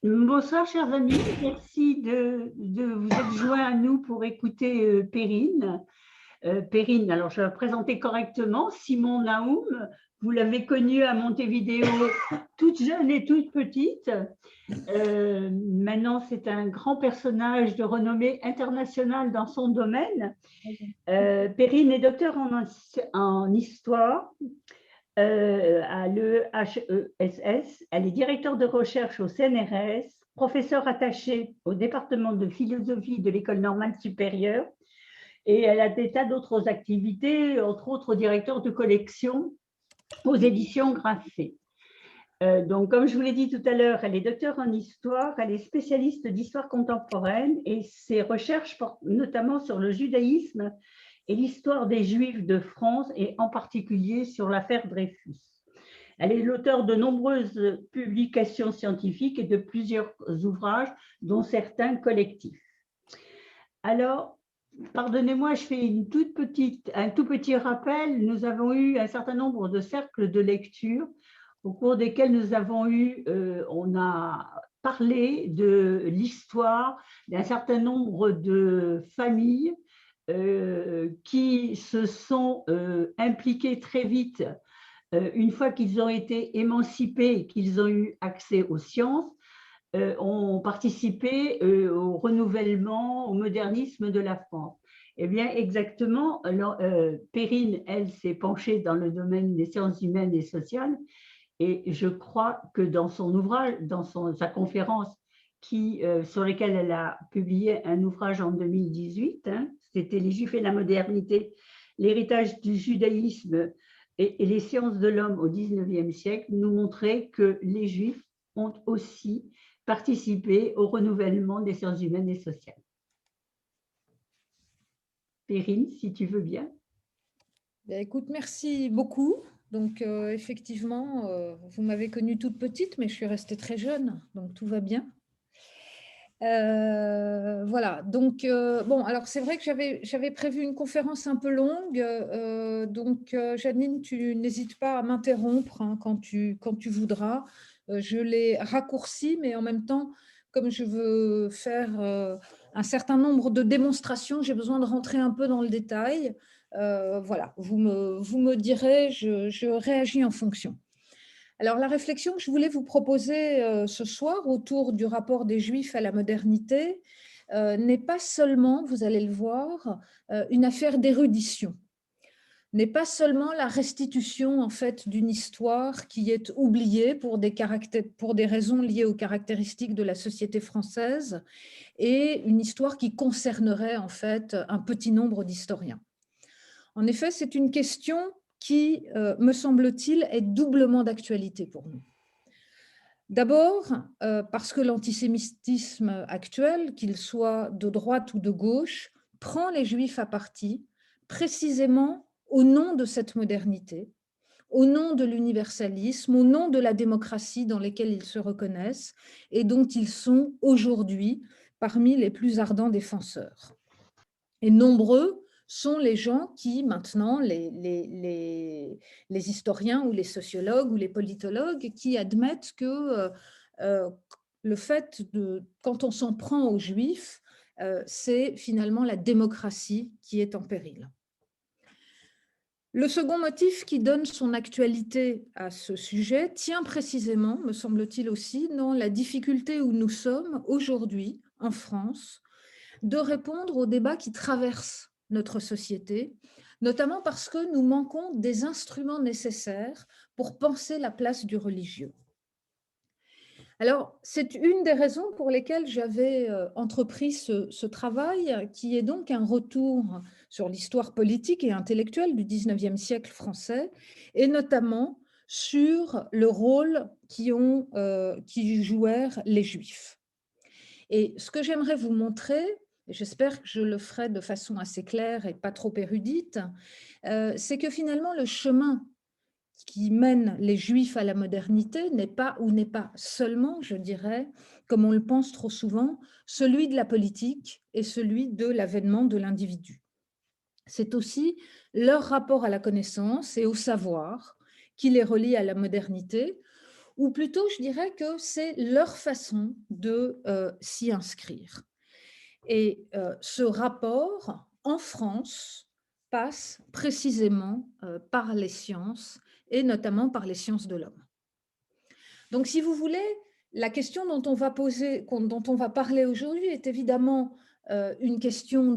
Bonsoir, chers amis. Merci de vous être joints à nous pour écouter Perrine. Perrine, alors je vais la présenter correctement. Simon Naoum, vous l'avez connue à Montevideo toute jeune et toute petite. Maintenant, c'est un grand personnage de renommée internationale dans son domaine. Perrine est docteur en histoire à l'EHESS. Elle est directeur de recherche au CNRS, professeure attachée au département de philosophie de l'École normale supérieure, et elle a des tas d'autres activités, entre autres directeur de collection aux éditions Grasset. Donc, comme je vous l'ai dit tout à l'heure, elle est docteure en histoire, elle est spécialiste d'histoire contemporaine et ses recherches portent notamment sur le judaïsme et l'histoire des Juifs de France et en particulier sur l'affaire Dreyfus. Elle est l'auteure de nombreuses publications scientifiques et de plusieurs ouvrages, dont certains collectifs. Alors, pardonnez-moi, je fais un tout petit rappel. Nous avons eu un certain nombre de cercles de lecture au cours desquels on a parlé de l'histoire d'un certain nombre de familles qui se sont impliquées très vite une fois qu'ils ont été émancipés et qu'ils ont eu accès aux sciences, ont participé au renouvellement, au modernisme de la France. Eh bien, exactement, alors, Perrine, elle, s'est penchée dans le domaine des sciences humaines et sociales, et je crois que dans son ouvrage, sa conférence, sur laquelle elle a publié un ouvrage en 2018, hein, c'était Les Juifs et la modernité, l'héritage du judaïsme et les sciences de l'homme au XIXe siècle, nous montrait que les Juifs ont aussi participé au renouvellement des sciences humaines et sociales. Perrine, si tu veux bien. Écoute, merci beaucoup. Donc, effectivement, vous m'avez connue toute petite, mais je suis restée très jeune, donc tout va bien. Voilà, donc, bon, alors c'est vrai que j'avais prévu une conférence un peu longue, donc Janine, tu n'hésites pas à m'interrompre hein, quand tu voudras. Je l'ai raccourci, mais en même temps, comme je veux faire un certain nombre de démonstrations, j'ai besoin de rentrer un peu dans le détail. Voilà, vous me direz, je réagis en fonction. Alors, la réflexion que je voulais vous proposer ce soir autour du rapport des Juifs à la modernité n'est pas seulement, vous allez le voir, une affaire d'érudition, n'est pas seulement la restitution en fait d'une histoire qui est oubliée pour des raisons liées aux caractéristiques de la société française et une histoire qui concernerait en fait un petit nombre d'historiens. En effet, c'est une question qui, me semble-t-il, est doublement d'actualité pour nous. D'abord, parce que l'antisémitisme actuel, qu'il soit de droite ou de gauche, prend les Juifs à partie, précisément au nom de cette modernité, au nom de l'universalisme, au nom de la démocratie dans lesquelles ils se reconnaissent et dont ils sont aujourd'hui parmi les plus ardents défenseurs. Et nombreux sont les gens qui, maintenant, les historiens ou les sociologues ou les politologues, qui admettent que le fait de, quand on s'en prend aux Juifs, c'est finalement la démocratie qui est en péril. Le second motif qui donne son actualité à ce sujet tient précisément, me semble-t-il aussi, dans la difficulté où nous sommes aujourd'hui, en France, de répondre aux débats qui traversent notre société, notamment parce que nous manquons des instruments nécessaires pour penser la place du religieux. Alors, c'est une des raisons pour lesquelles j'avais entrepris ce travail, qui est donc un retour sur l'histoire politique et intellectuelle du XIXe siècle français, et notamment sur le rôle qui jouèrent les Juifs. Et ce que j'aimerais vous montrer, et j'espère que je le ferai de façon assez claire et pas trop érudite, c'est que finalement le chemin qui mène les Juifs à la modernité n'est pas seulement, je dirais, comme on le pense trop souvent, celui de la politique et celui de l'avènement de l'individu. C'est aussi leur rapport à la connaissance et au savoir qui les relie à la modernité, ou plutôt je dirais que c'est leur façon de s'y inscrire. Et ce rapport, en France, passe précisément par les sciences et notamment par les sciences de l'homme. Donc, si vous voulez, la question dont on va dont on va parler aujourd'hui est évidemment une question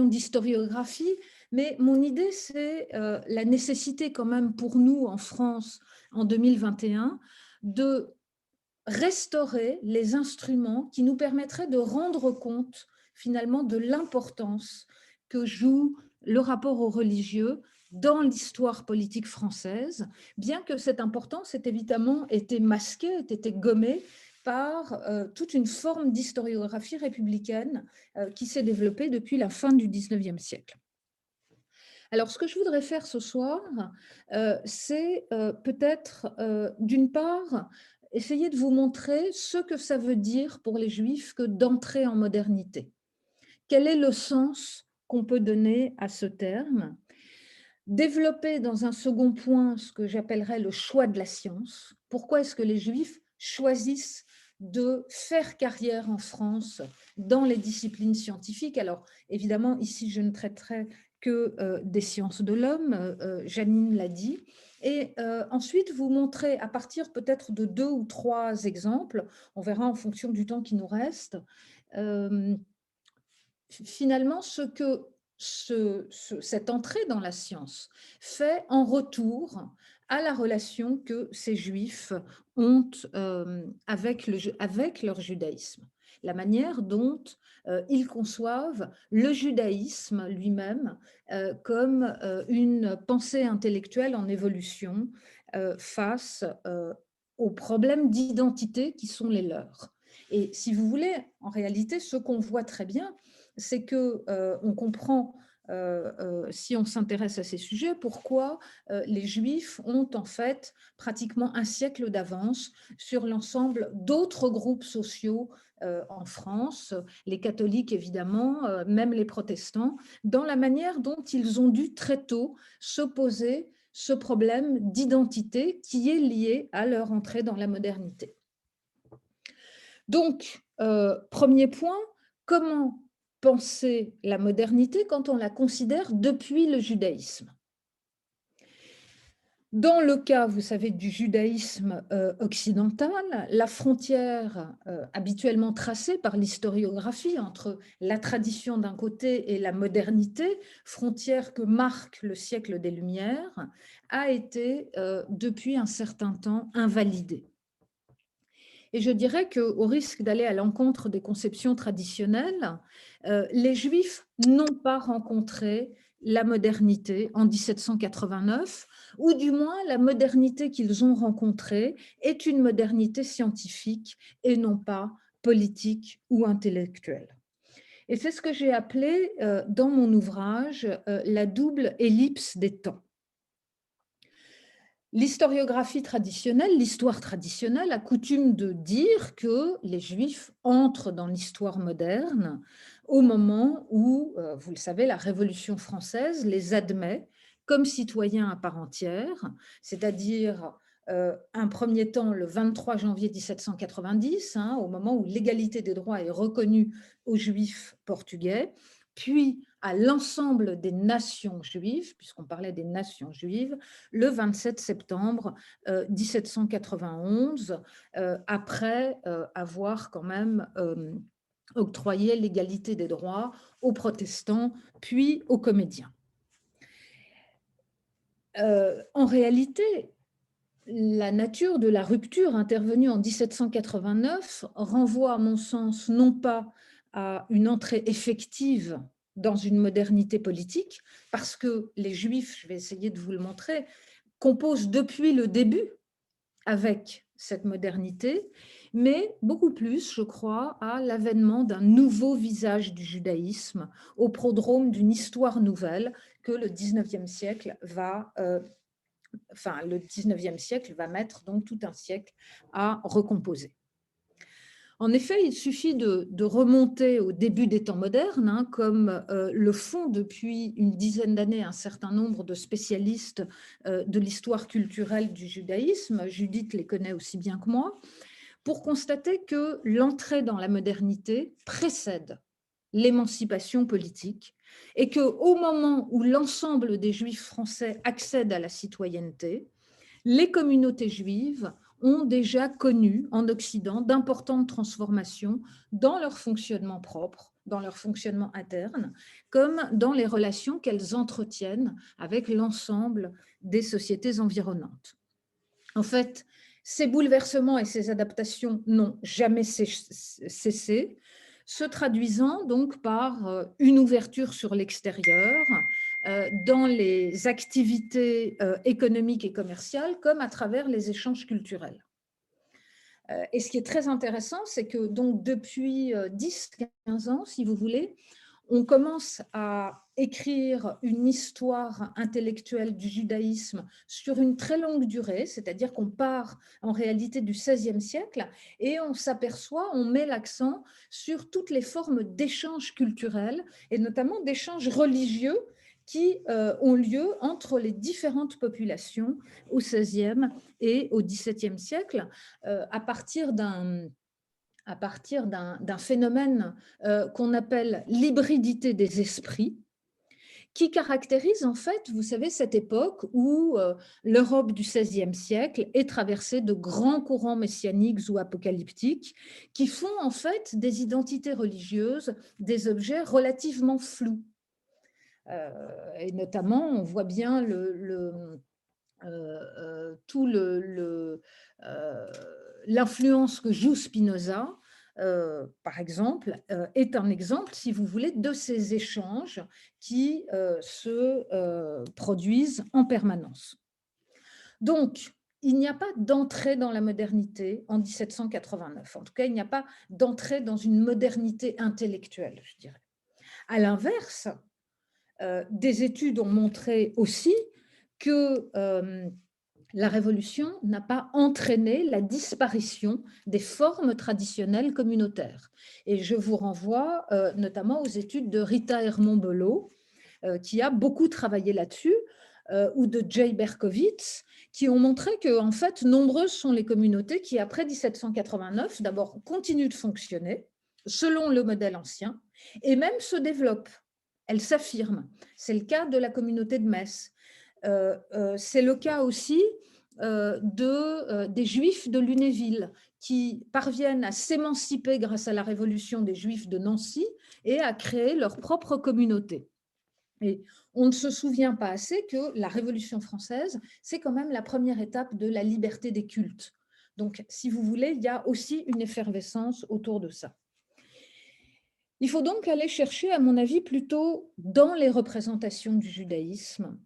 d'historiographie, mais mon idée, c'est la nécessité quand même pour nous en France en 2021 de restaurer les instruments qui nous permettraient de rendre compte finalement de l'importance que joue le rapport au religieux dans l'histoire politique française, bien que cette importance ait évidemment été masquée, ait été gommée par toute une forme d'historiographie républicaine qui s'est développée depuis la fin du XIXe siècle. Alors, ce que je voudrais faire ce soir, c'est peut-être, d'une part, essayer de vous montrer ce que ça veut dire pour les Juifs que d'entrer en modernité. Quel est le sens qu'on peut donner à ce terme? Développer dans un second point ce que j'appellerais le choix de la science. Pourquoi est-ce que les Juifs choisissent de faire carrière en France dans les disciplines scientifiques? Alors, évidemment, ici, je ne traiterai que des sciences de l'homme, Janine l'a dit. Et ensuite, vous montrer à partir peut-être de 2 ou 3 exemples, on verra en fonction du temps qui nous reste, finalement ce que cette entrée dans la science fait en retour à la relation que ces Juifs ont avec leur judaïsme, la manière dont ils conçoivent le judaïsme lui-même comme une pensée intellectuelle en évolution face aux problèmes d'identité qui sont les leurs. Et si vous voulez, en réalité, ce qu'on voit très bien, c'est qu'on comprend, si on s'intéresse à ces sujets, pourquoi les Juifs ont en fait pratiquement un siècle d'avance sur l'ensemble d'autres groupes sociaux en France, les catholiques évidemment, même les protestants, dans la manière dont ils ont dû très tôt se poser ce problème d'identité qui est lié à leur entrée dans la modernité. Donc, premier point, comment penser la modernité quand on la considère depuis le judaïsme? Dans le cas, vous savez, du judaïsme occidental, la frontière habituellement tracée par l'historiographie entre la tradition d'un côté et la modernité, frontière que marque le siècle des Lumières, a été depuis un certain temps invalidée. Et je dirais qu'au risque d'aller à l'encontre des conceptions traditionnelles, les Juifs n'ont pas rencontré la modernité en 1789, ou du moins la modernité qu'ils ont rencontrée est une modernité scientifique et non pas politique ou intellectuelle. Et c'est ce que j'ai appelé dans mon ouvrage la double ellipse des temps. L'historiographie traditionnelle, l'histoire traditionnelle a coutume de dire que les Juifs entrent dans l'histoire moderne au moment où, vous le savez, la Révolution française les admet comme citoyens à part entière, c'est-à-dire un premier temps le 23 janvier 1790, au moment où l'égalité des droits est reconnue aux Juifs portugais, puis à l'ensemble des nations juives, puisqu'on parlait des nations juives, le 27 septembre 1791, après avoir quand même octroyé l'égalité des droits aux protestants, puis aux comédiens. En réalité, la nature de la rupture intervenue en 1789 renvoie, à mon sens, non pas à une entrée effective dans une modernité politique, parce que les Juifs, je vais essayer de vous le montrer, composent depuis le début avec cette modernité, mais beaucoup plus, je crois, à l'avènement d'un nouveau visage du judaïsme, au prodrome d'une histoire nouvelle que le 19e siècle va le 19e siècle va mettre donc tout un siècle à recomposer. En effet, il suffit de remonter au début des temps modernes, hein, comme le font depuis une dizaine d'années un certain nombre de spécialistes de l'histoire culturelle du judaïsme. Judith les connaît aussi bien que moi, pour constater que l'entrée dans la modernité précède l'émancipation politique et qu'au moment où l'ensemble des Juifs français accèdent à la citoyenneté, les communautés juives ont déjà connu en Occident d'importantes transformations dans leur fonctionnement propre, dans leur fonctionnement interne, comme dans les relations qu'elles entretiennent avec l'ensemble des sociétés environnantes. En fait, ces bouleversements et ces adaptations n'ont jamais cessé, se traduisant donc par une ouverture sur l'extérieur, dans les activités économiques et commerciales, comme à travers les échanges culturels. Et ce qui est très intéressant, c'est que donc depuis 10-15 ans, si vous voulez, on commence à écrire une histoire intellectuelle du judaïsme sur une très longue durée, c'est-à-dire qu'on part en réalité du XVIe siècle et on s'aperçoit, on met l'accent sur toutes les formes d'échanges culturels et notamment d'échanges religieux qui ont lieu entre les différentes populations au XVIe et au XVIIe siècle à partir d'un phénomène qu'on appelle l'hybridité des esprits, qui caractérise en fait, vous savez, cette époque où l'Europe du XVIe siècle est traversée de grands courants messianiques ou apocalyptiques qui font en fait des identités religieuses des objets relativement flous. Et notamment, on voit bien l'influence que joue Spinoza, par exemple, est un exemple, si vous voulez, de ces échanges qui se produisent en permanence. Donc, il n'y a pas d'entrée dans la modernité en 1789. En tout cas, il n'y a pas d'entrée dans une modernité intellectuelle, je dirais. À l'inverse, des études ont montré aussi que la Révolution n'a pas entraîné la disparition des formes traditionnelles communautaires. Et je vous renvoie notamment aux études de Rita Hermon-Belot, qui a beaucoup travaillé là-dessus, ou de Jay Berkowitz, qui ont montré que, en fait, nombreuses sont les communautés qui, après 1789, d'abord continuent de fonctionner selon le modèle ancien et même se développent. Elles s'affirment. C'est le cas de la communauté de Metz. C'est le cas aussi des Juifs de Lunéville qui parviennent à s'émanciper grâce à la révolution des Juifs de Nancy et à créer leur propre communauté. Et on ne se souvient pas assez que la Révolution française, c'est quand même la première étape de la liberté des cultes. Donc, si vous voulez, il y a aussi une effervescence autour de ça. Il faut donc aller chercher, à mon avis, plutôt dans les représentations du judaïsme,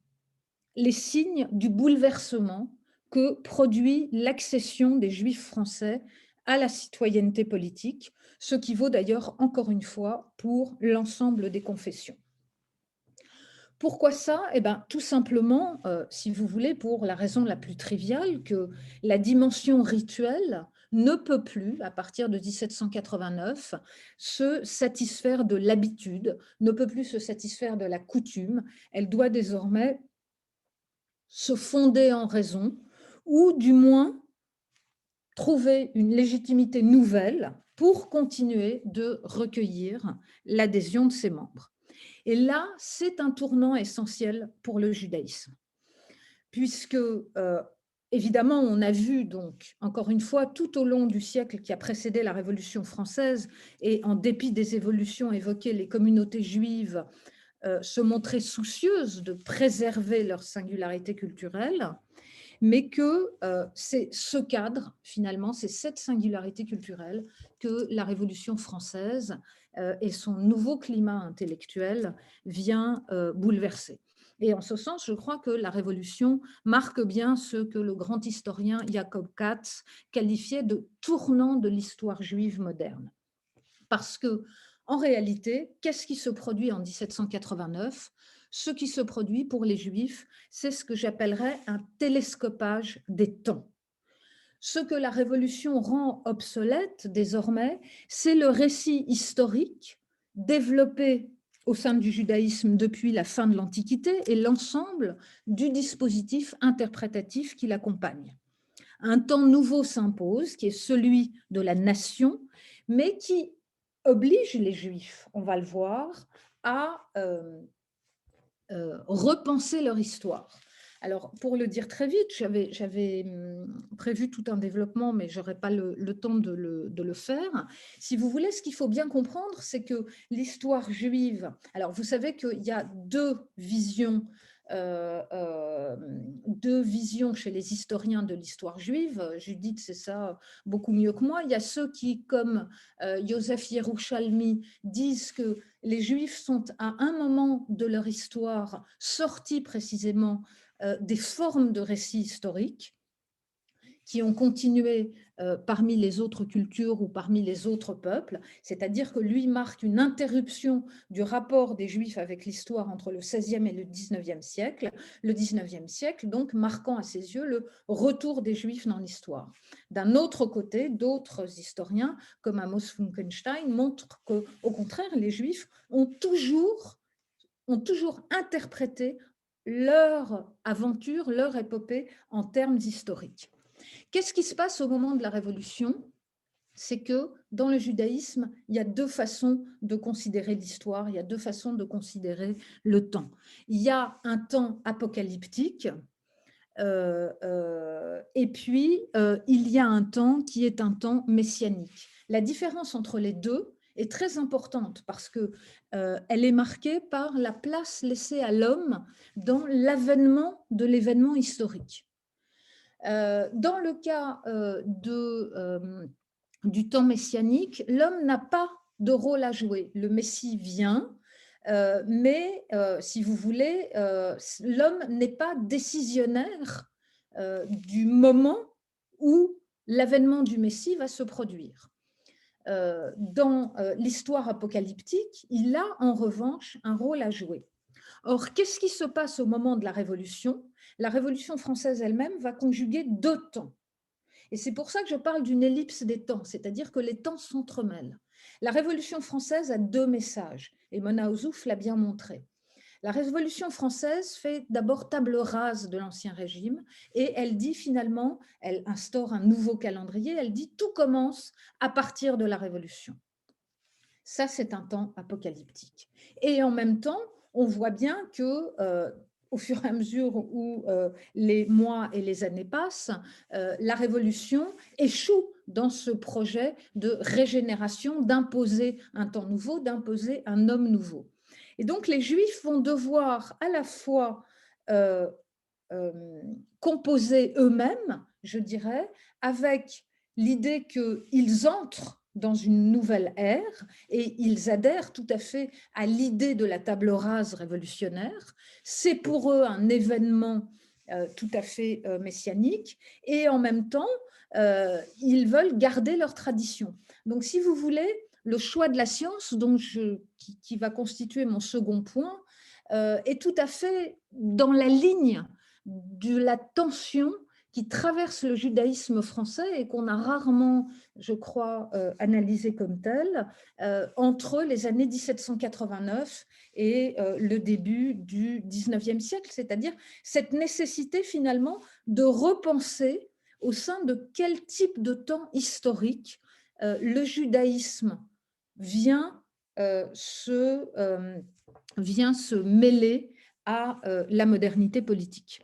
les signes du bouleversement que produit l'accession des Juifs français à la citoyenneté politique, ce qui vaut d'ailleurs encore une fois pour l'ensemble des confessions. Pourquoi ça? Eh bien, tout simplement, si vous voulez, pour la raison la plus triviale, que la dimension rituelle ne peut plus, à partir de 1789, se satisfaire de l'habitude, ne peut plus se satisfaire de la coutume. Elle doit désormais se fonder en raison, ou du moins trouver une légitimité nouvelle pour continuer de recueillir l'adhésion de ses membres. Et là, c'est un tournant essentiel pour le judaïsme, puisque évidemment, on a vu donc, encore une fois, tout au long du siècle qui a précédé la Révolution française, et en dépit des évolutions évoquées, les communautés juives se montrer soucieuses de préserver leur singularité culturelle, mais que c'est ce cadre, finalement, c'est cette singularité culturelle que la Révolution française et son nouveau climat intellectuel vient bouleverser. Et en ce sens, je crois que la Révolution marque bien ce que le grand historien Jacob Katz qualifiait de tournant de l'histoire juive moderne. Parce que, en réalité, qu'est-ce qui se produit en 1789? Ce qui se produit pour les Juifs, c'est ce que j'appellerais un télescopage des temps. ce que la Révolution rend obsolète désormais, c'est le récit historique développé au sein du judaïsme depuis la fin de l'Antiquité et l'ensemble du dispositif interprétatif qui l'accompagne. Un temps nouveau s'impose, qui est celui de la nation, mais qui oblige les Juifs, on va le voir, à repenser leur histoire. Alors, pour le dire très vite, j'avais prévu tout un développement, mais je n'aurai pas le temps de le faire. Si vous voulez, ce qu'il faut bien comprendre, c'est que l'histoire juive, alors vous savez qu'il y a euh, euh, deux visions chez les historiens de l'histoire juive. Judith sait ça beaucoup mieux que moi. Il y a ceux qui, comme Yosef Yerushalmi, disent que les Juifs sont à un moment de leur histoire sortis précisément des formes de récits historiques qui ont continué parmi les autres cultures ou parmi les autres peuples, c'est-à-dire que lui marque une interruption du rapport des Juifs avec l'histoire entre le XVIe et le XIXe siècle, le XIXe siècle donc marquant à ses yeux le retour des Juifs dans l'histoire. D'un autre côté, d'autres historiens, comme Amos Funkenstein, montrent qu'au contraire, les Juifs ont toujours interprété leur aventure, leur épopée en termes historiques. Qu'est-ce qui se passe au moment de la Révolution? C'est que dans le judaïsme, il y a deux façons de considérer l'histoire, il y a deux façons de considérer le temps. Il y a un temps apocalyptique, et puis il y a un temps qui est un temps messianique. La différence entre les deux est très importante parce que elle est marquée par la place laissée à l'homme dans l'avènement de l'événement historique. Dans le cas du temps messianique, l'homme n'a pas de rôle à jouer. Le Messie vient, mais si vous voulez, l'homme n'est pas décisionnaire du moment où l'avènement du Messie va se produire. Dans l'histoire apocalyptique, il a en revanche un rôle à jouer. Or, qu'est-ce qui se passe au moment de la Révolution? La Révolution française elle-même va conjuguer deux temps. Et c'est pour ça que je parle d'une ellipse des temps, c'est-à-dire que les temps s'entremêlent. La Révolution française a deux messages, et Mona Ozouf l'a bien montré. La Révolution française fait d'abord table rase de l'Ancien Régime et elle dit finalement, elle instaure un nouveau calendrier, elle dit tout commence à partir de la Révolution. Ça, c'est un temps apocalyptique. Et en même temps, on voit bien que au fur et à mesure où les mois et les années passent, la Révolution échoue dans ce projet de régénération, d'imposer un temps nouveau, d'imposer un homme nouveau. Et donc, les Juifs vont devoir à la fois composer eux-mêmes, je dirais, avec l'idée qu'ils entrent dans une nouvelle ère et ils adhèrent tout à fait à l'idée de la table rase révolutionnaire. C'est pour eux un événement tout à fait messianique et en même temps, ils veulent garder leur tradition. Donc, si vous voulez, le choix de la science, qui va constituer mon second point, est tout à fait dans la ligne de la tension qui traverse le judaïsme français et qu'on a rarement, je crois, analysé comme tel, entre les années 1789 et le début du 19e siècle, c'est-à-dire cette nécessité finalement de repenser au sein de quel type de temps historique le judaïsme vient se mêler à la modernité politique.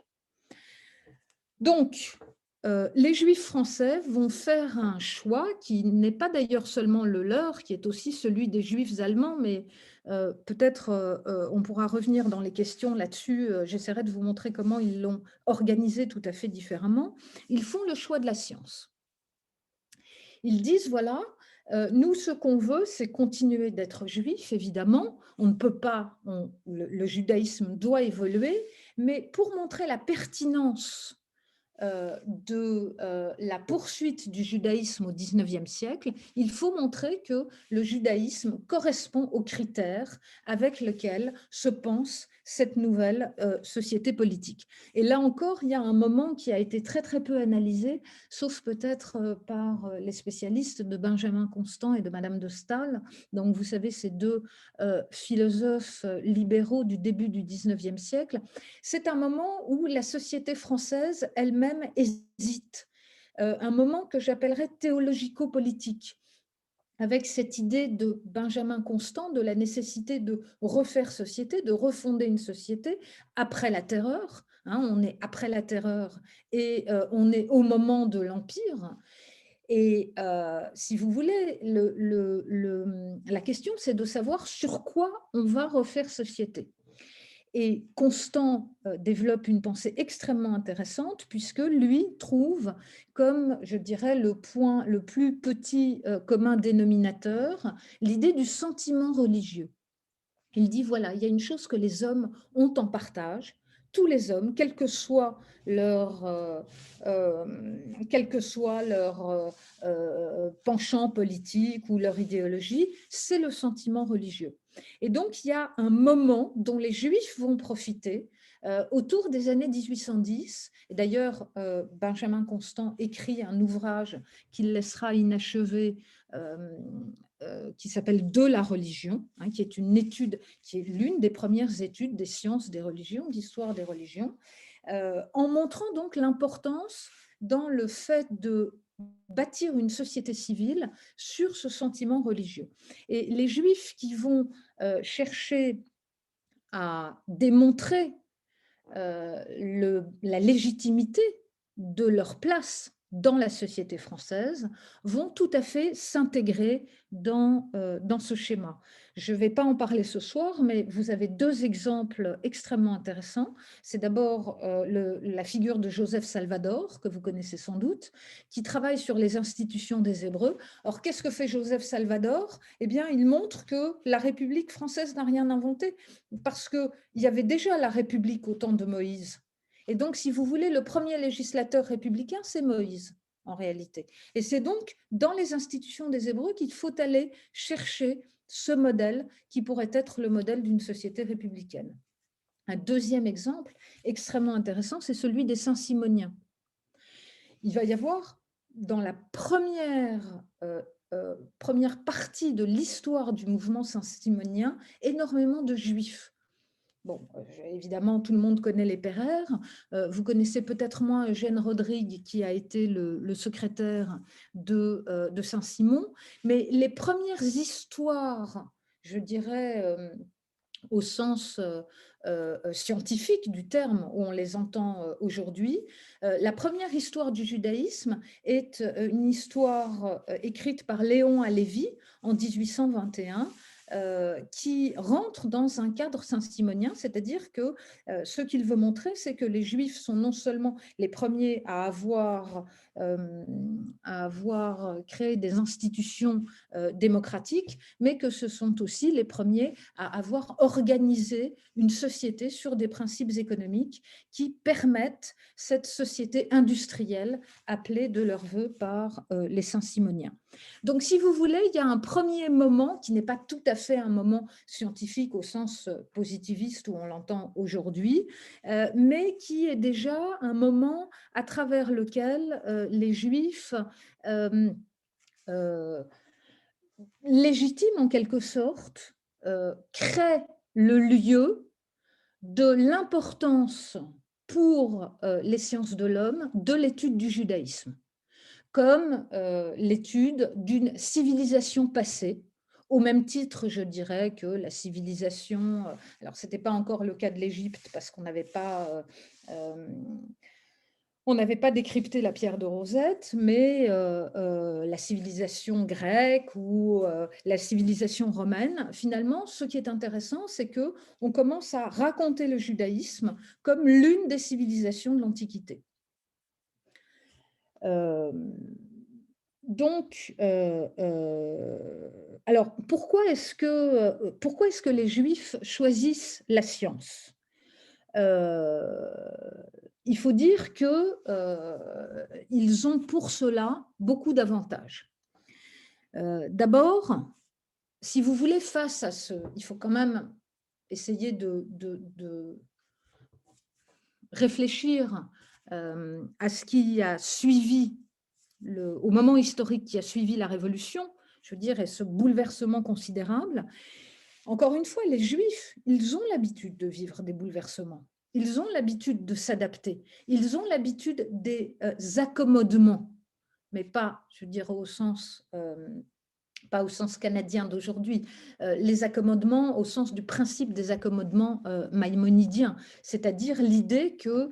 Donc, les Juifs français vont faire un choix qui n'est pas d'ailleurs seulement le leur, qui est aussi celui des Juifs allemands, mais peut-être on pourra revenir dans les questions là-dessus. J'essaierai de vous montrer comment ils l'ont organisé tout à fait différemment. Ils font le choix de la science. Ils disent, voilà, nous, ce qu'on veut, c'est continuer d'être juif, évidemment. On ne peut pas, le judaïsme doit évoluer, mais pour montrer la pertinence de la poursuite du judaïsme au XIXe siècle, il faut montrer que le judaïsme correspond aux critères avec lesquels se pensent cette nouvelle société politique. Et là encore, il y a un moment qui a été très très peu analysé, sauf peut-être par les spécialistes de Benjamin Constant et de Madame de Staël. Donc vous savez, ces deux philosophes libéraux du début du 19e siècle. C'est un moment où la société française elle-même hésite. Un moment que j'appellerais théologico-politique, avec cette idée de Benjamin Constant de la nécessité de refaire société, de refonder une société après la terreur. On est après la terreur et on est au moment de l'Empire. Et si vous voulez, la question, c'est de savoir sur quoi on va refaire société. Et Constant développe une pensée extrêmement intéressante puisque lui trouve comme, je dirais, le point le plus petit commun dénominateur, l'idée du sentiment religieux. Il dit, voilà, il y a une chose que les hommes ont en partage, tous les hommes, quel que soit leur penchant politique ou leur idéologie, c'est le sentiment religieux. Et donc, il y a un moment dont les Juifs vont profiter autour des années 1810. Et d'ailleurs, Benjamin Constant écrit un ouvrage qu'il laissera inachevé qui s'appelle « De la religion », qui est une étude, qui est l'une des premières études des sciences des religions, d'histoire des religions, en montrant donc l'importance dans le fait de bâtir une société civile sur ce sentiment religieux. Et les Juifs qui vont chercher à démontrer la légitimité de leur place dans la société française vont tout à fait s'intégrer dans ce schéma. Je ne vais pas en parler ce soir, mais vous avez deux exemples extrêmement intéressants. C'est d'abord la figure de Joseph Salvador, que vous connaissez sans doute, qui travaille sur les institutions des Hébreux. Or, qu'est-ce que fait Joseph Salvador? Eh bien, il montre que la République française n'a rien inventé, parce qu'il y avait déjà la République au temps de Moïse. Et donc, si vous voulez, le premier législateur républicain, c'est Moïse, en réalité. Et c'est donc dans les institutions des Hébreux qu'il faut aller chercher ce modèle qui pourrait être le modèle d'une société républicaine. Un deuxième exemple extrêmement intéressant, c'est celui des Saint-Simoniens. Il va y avoir, dans la première partie de l'histoire du mouvement saint-simonien, énormément de Juifs. Bon, évidemment, tout le monde connaît les Pereire. Vous connaissez peut-être moins Eugène Rodrigue, qui a été le secrétaire de Saint-Simon. Mais les premières histoires, je dirais, au sens scientifique du terme, où on les entend aujourd'hui, la première histoire du judaïsme est une histoire écrite par Léon Halévy en 1821, qui rentre dans un cadre saint-simonien, c'est-à-dire que ce qu'il veut montrer, c'est que les Juifs sont non seulement les premiers à avoir créé des institutions démocratiques, mais que ce sont aussi les premiers à avoir organisé une société sur des principes économiques qui permettent cette société industrielle appelée de leur vœu par les Saint-Simoniens. Donc, si vous voulez, il y a un premier moment qui n'est pas tout à fait un moment scientifique au sens positiviste où on l'entend aujourd'hui, mais qui est déjà un moment à travers lequel les Juifs légitiment en quelque sorte, créent le lieu de l'importance pour les sciences de l'homme de l'étude du judaïsme, comme l'étude d'une civilisation passée, au même titre, je dirais, que la civilisation, alors ce n'était pas encore le cas de l'Égypte parce qu'on n'avait pas décrypté la pierre de Rosette, mais la civilisation grecque ou la civilisation romaine, finalement, ce qui est intéressant, c'est qu'on commence à raconter le judaïsme comme l'une des civilisations de l'Antiquité. Alors, pourquoi est-ce que les Juifs choisissent la science ? Il faut dire qu'ils ont pour cela beaucoup d'avantages. D'abord, si vous voulez, face à il faut quand même essayer de réfléchir à ce qui a suivi, au moment historique qui a suivi la Révolution, je veux dire, et ce bouleversement considérable, encore une fois, les Juifs, ils ont l'habitude de vivre des bouleversements. Ils ont l'habitude de s'adapter. Ils ont l'habitude des accommodements, mais pas, je dirais, pas au sens canadien d'aujourd'hui, les accommodements au sens du principe des accommodements maïmonidiens, c'est-à-dire l'idée que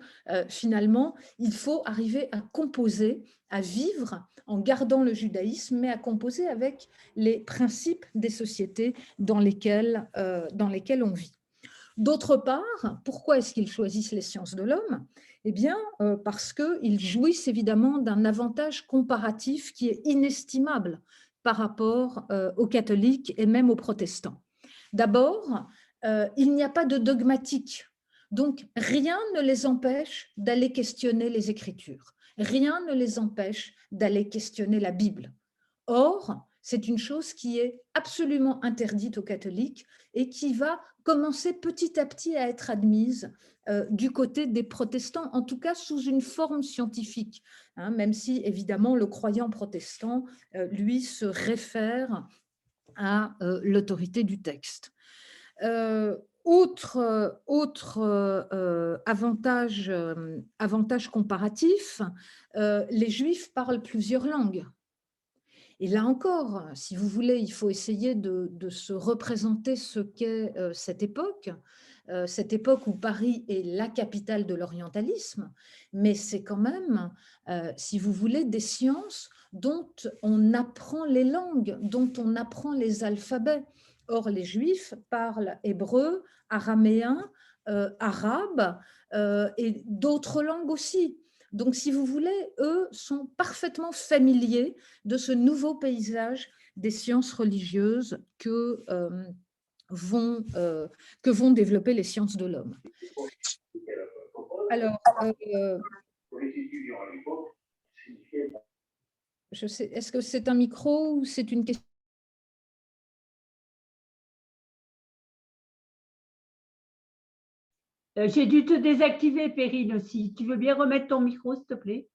finalement, il faut arriver à composer, à vivre en gardant le judaïsme, mais à composer avec les principes des sociétés dans lesquelles on vit. D'autre part, pourquoi est-ce qu'ils choisissent les sciences de l'homme? Eh bien, parce qu'ils jouissent évidemment d'un avantage comparatif qui est inestimable par rapport aux catholiques et même aux protestants. D'abord, il n'y a pas de dogmatique, donc rien ne les empêche d'aller questionner les Écritures, rien ne les empêche d'aller questionner la Bible. Or, c'est une chose qui est absolument interdite aux catholiques et qui va commencer petit à petit à être admise du côté des protestants, en tout cas sous une forme scientifique, hein, même si évidemment le croyant protestant, lui, se réfère à l'autorité du texte. Autre avantage comparatif, les Juifs parlent plusieurs langues. Et là encore, si vous voulez, il faut essayer de se représenter ce qu'est cette époque où Paris est la capitale de l'orientalisme, mais c'est quand même, si vous voulez, des sciences dont on apprend les langues, dont on apprend les alphabets. Or, les Juifs parlent hébreu, araméen, arabe et d'autres langues aussi. Donc, si vous voulez, eux sont parfaitement familiers de ce nouveau paysage des sciences religieuses que vont développer les sciences de l'homme. Alors, je sais, est-ce que c'est un micro ou c'est une question? J'ai dû te désactiver, Perrine, aussi. Tu veux bien remettre ton micro, s'il te plaît?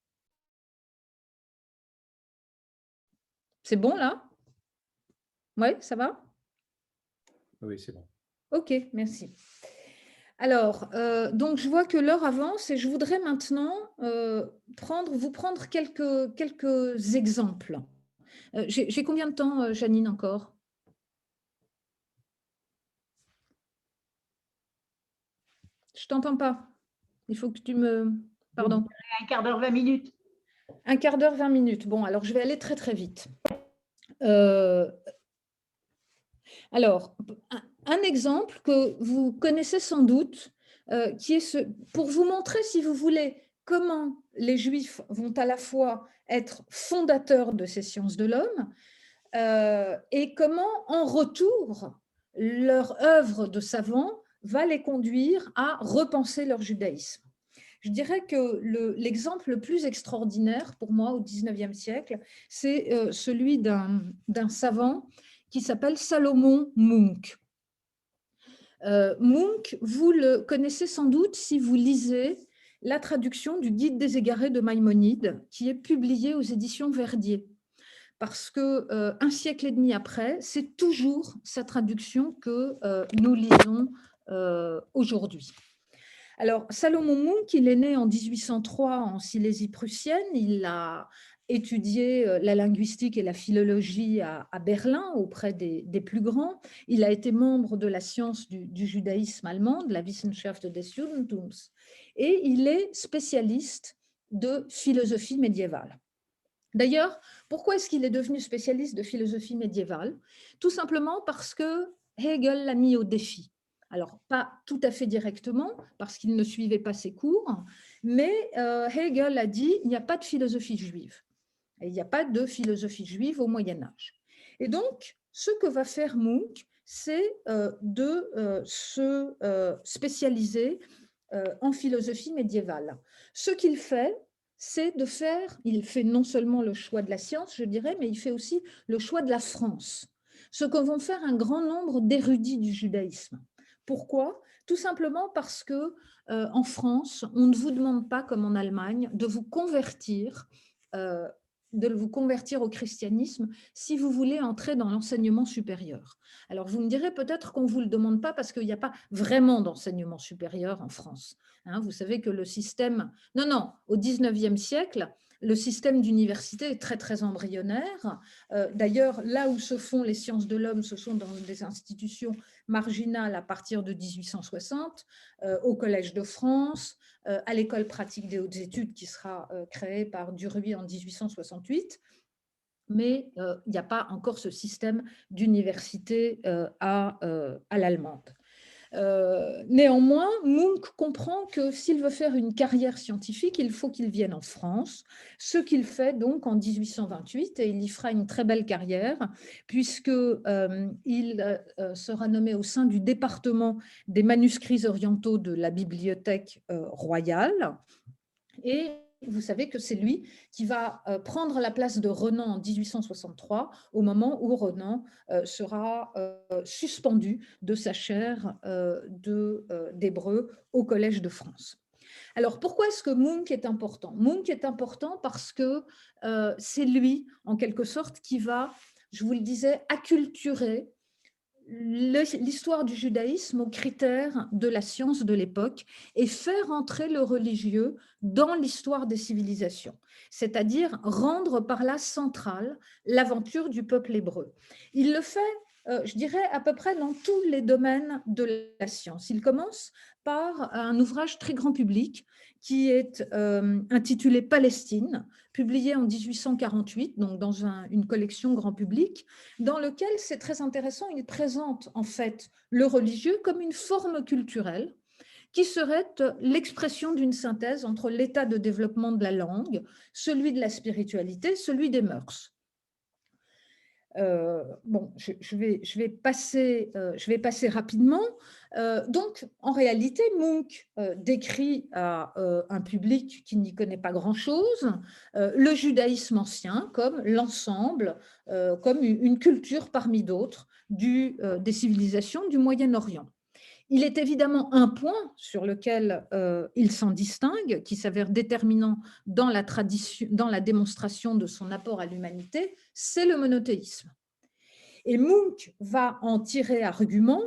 C'est bon, là? Oui, ça va? Oui, c'est bon. Ok, merci. Alors, donc je vois que l'heure avance et je voudrais maintenant vous prendre quelques exemples. J'ai combien de temps, Janine, encore? Je ne t'entends pas. Il faut que tu me... Pardon. Un quart d'heure, 20 minutes. Un quart d'heure, 20 minutes. Bon, alors je vais aller très, très vite. Alors, un exemple que vous connaissez sans doute, qui est pour vous montrer, si vous voulez, comment les Juifs vont à la fois être fondateurs de ces sciences de l'homme et comment, en retour, leur œuvre de savant va les conduire à repenser leur judaïsme. Je dirais que l'exemple le plus extraordinaire pour moi au XIXe siècle, c'est celui d'un savant qui s'appelle Salomon Munk. Munk, vous le connaissez sans doute si vous lisez la traduction du Guide des égarés de Maïmonide, qui est publiée aux éditions Verdier. Parce qu'un siècle et demi après, c'est toujours sa traduction que nous lisons aujourd'hui. Alors, Salomon Munk, il est né en 1803 en Silésie prussienne. Il a étudié la linguistique et la philologie à Berlin auprès des plus grands. Il a été membre de la science du judaïsme allemand, de la Wissenschaft des Judentums, et il est spécialiste de philosophie médiévale. D'ailleurs, pourquoi est-ce qu'il est devenu spécialiste de philosophie médiévale? Tout simplement parce que Hegel l'a mis au défi. Alors, pas tout à fait directement, parce qu'il ne suivait pas ses cours, mais Hegel a dit il n'y a pas de philosophie juive. Et il n'y a pas de philosophie juive au Moyen-Âge. Et donc, ce que va faire Munk, c'est de se spécialiser en philosophie médiévale. Ce qu'il fait, c'est il fait non seulement le choix de la science, je dirais, mais il fait aussi le choix de la France, ce que vont faire un grand nombre d'érudits du judaïsme. Pourquoi? Tout simplement parce que en France, on ne vous demande pas, comme en Allemagne, euh, de vous convertir au christianisme si vous voulez entrer dans l'enseignement supérieur. Alors, vous me direz peut-être qu'on ne vous le demande pas parce qu'il n'y a pas vraiment d'enseignement supérieur en France. Hein, vous savez que le système… Non, non, au 19e siècle, le système d'université est très, très embryonnaire. D'ailleurs, là où se font les sciences de l'homme, ce sont dans des institutions marginales à partir de 1860, au Collège de France, à l'École pratique des hautes études qui sera créée par Duruy en 1868. Mais il n'y a pas encore ce système d'université à l'allemande. Néanmoins, Munk comprend que s'il veut faire une carrière scientifique, il faut qu'il vienne en France, ce qu'il fait donc en 1828, et il y fera une très belle carrière, puisqu'il sera nommé au sein du département des manuscrits orientaux de la Bibliothèque royale. Et vous savez que c'est lui qui va prendre la place de Renan en 1863, au moment où Renan sera suspendu de sa chaire d'hébreu au Collège de France. Alors, pourquoi est-ce que Munk est important? Munk est important parce que c'est lui, en quelque sorte, qui va, je vous le disais, acculturer l'histoire du judaïsme aux critères de la science de l'époque et faire entrer le religieux dans l'histoire des civilisations, c'est-à-dire rendre par là centrale l'aventure du peuple hébreu. Il le fait, je dirais, à peu près dans tous les domaines de la science. Il commence par un ouvrage très grand public qui est intitulé Palestine, publié en 1848, donc dans une collection grand public, dans lequel, c'est très intéressant, il présente en fait le religieux comme une forme culturelle qui serait l'expression d'une synthèse entre l'état de développement de la langue, celui de la spiritualité, celui des mœurs. Bon, je vais passer rapidement. Donc, en réalité, Munk décrit à un public qui n'y connaît pas grand-chose le judaïsme ancien comme l'ensemble, comme une culture parmi d'autres des civilisations du Moyen-Orient. Il est évidemment un point sur lequel il s'en distingue, qui s'avère déterminant dans la démonstration de son apport à l'humanité, c'est le monothéisme. Et Munk va en tirer argument,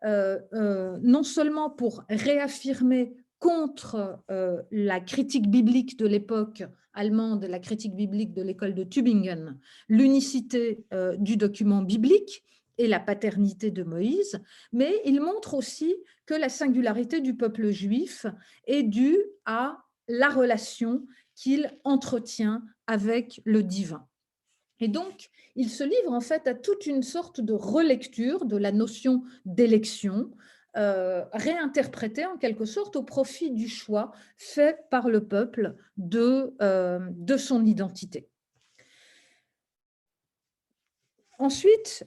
non seulement pour réaffirmer contre la critique biblique de l'époque allemande, la critique biblique de l'école de Tübingen, l'unicité du document biblique et la paternité de Moïse, mais il montre aussi que la singularité du peuple juif est due à la relation qu'il entretient avec le divin. Et donc, il se livre en fait à toute une sorte de relecture de la notion d'élection, réinterprétée en quelque sorte au profit du choix fait par le peuple de son identité. Ensuite,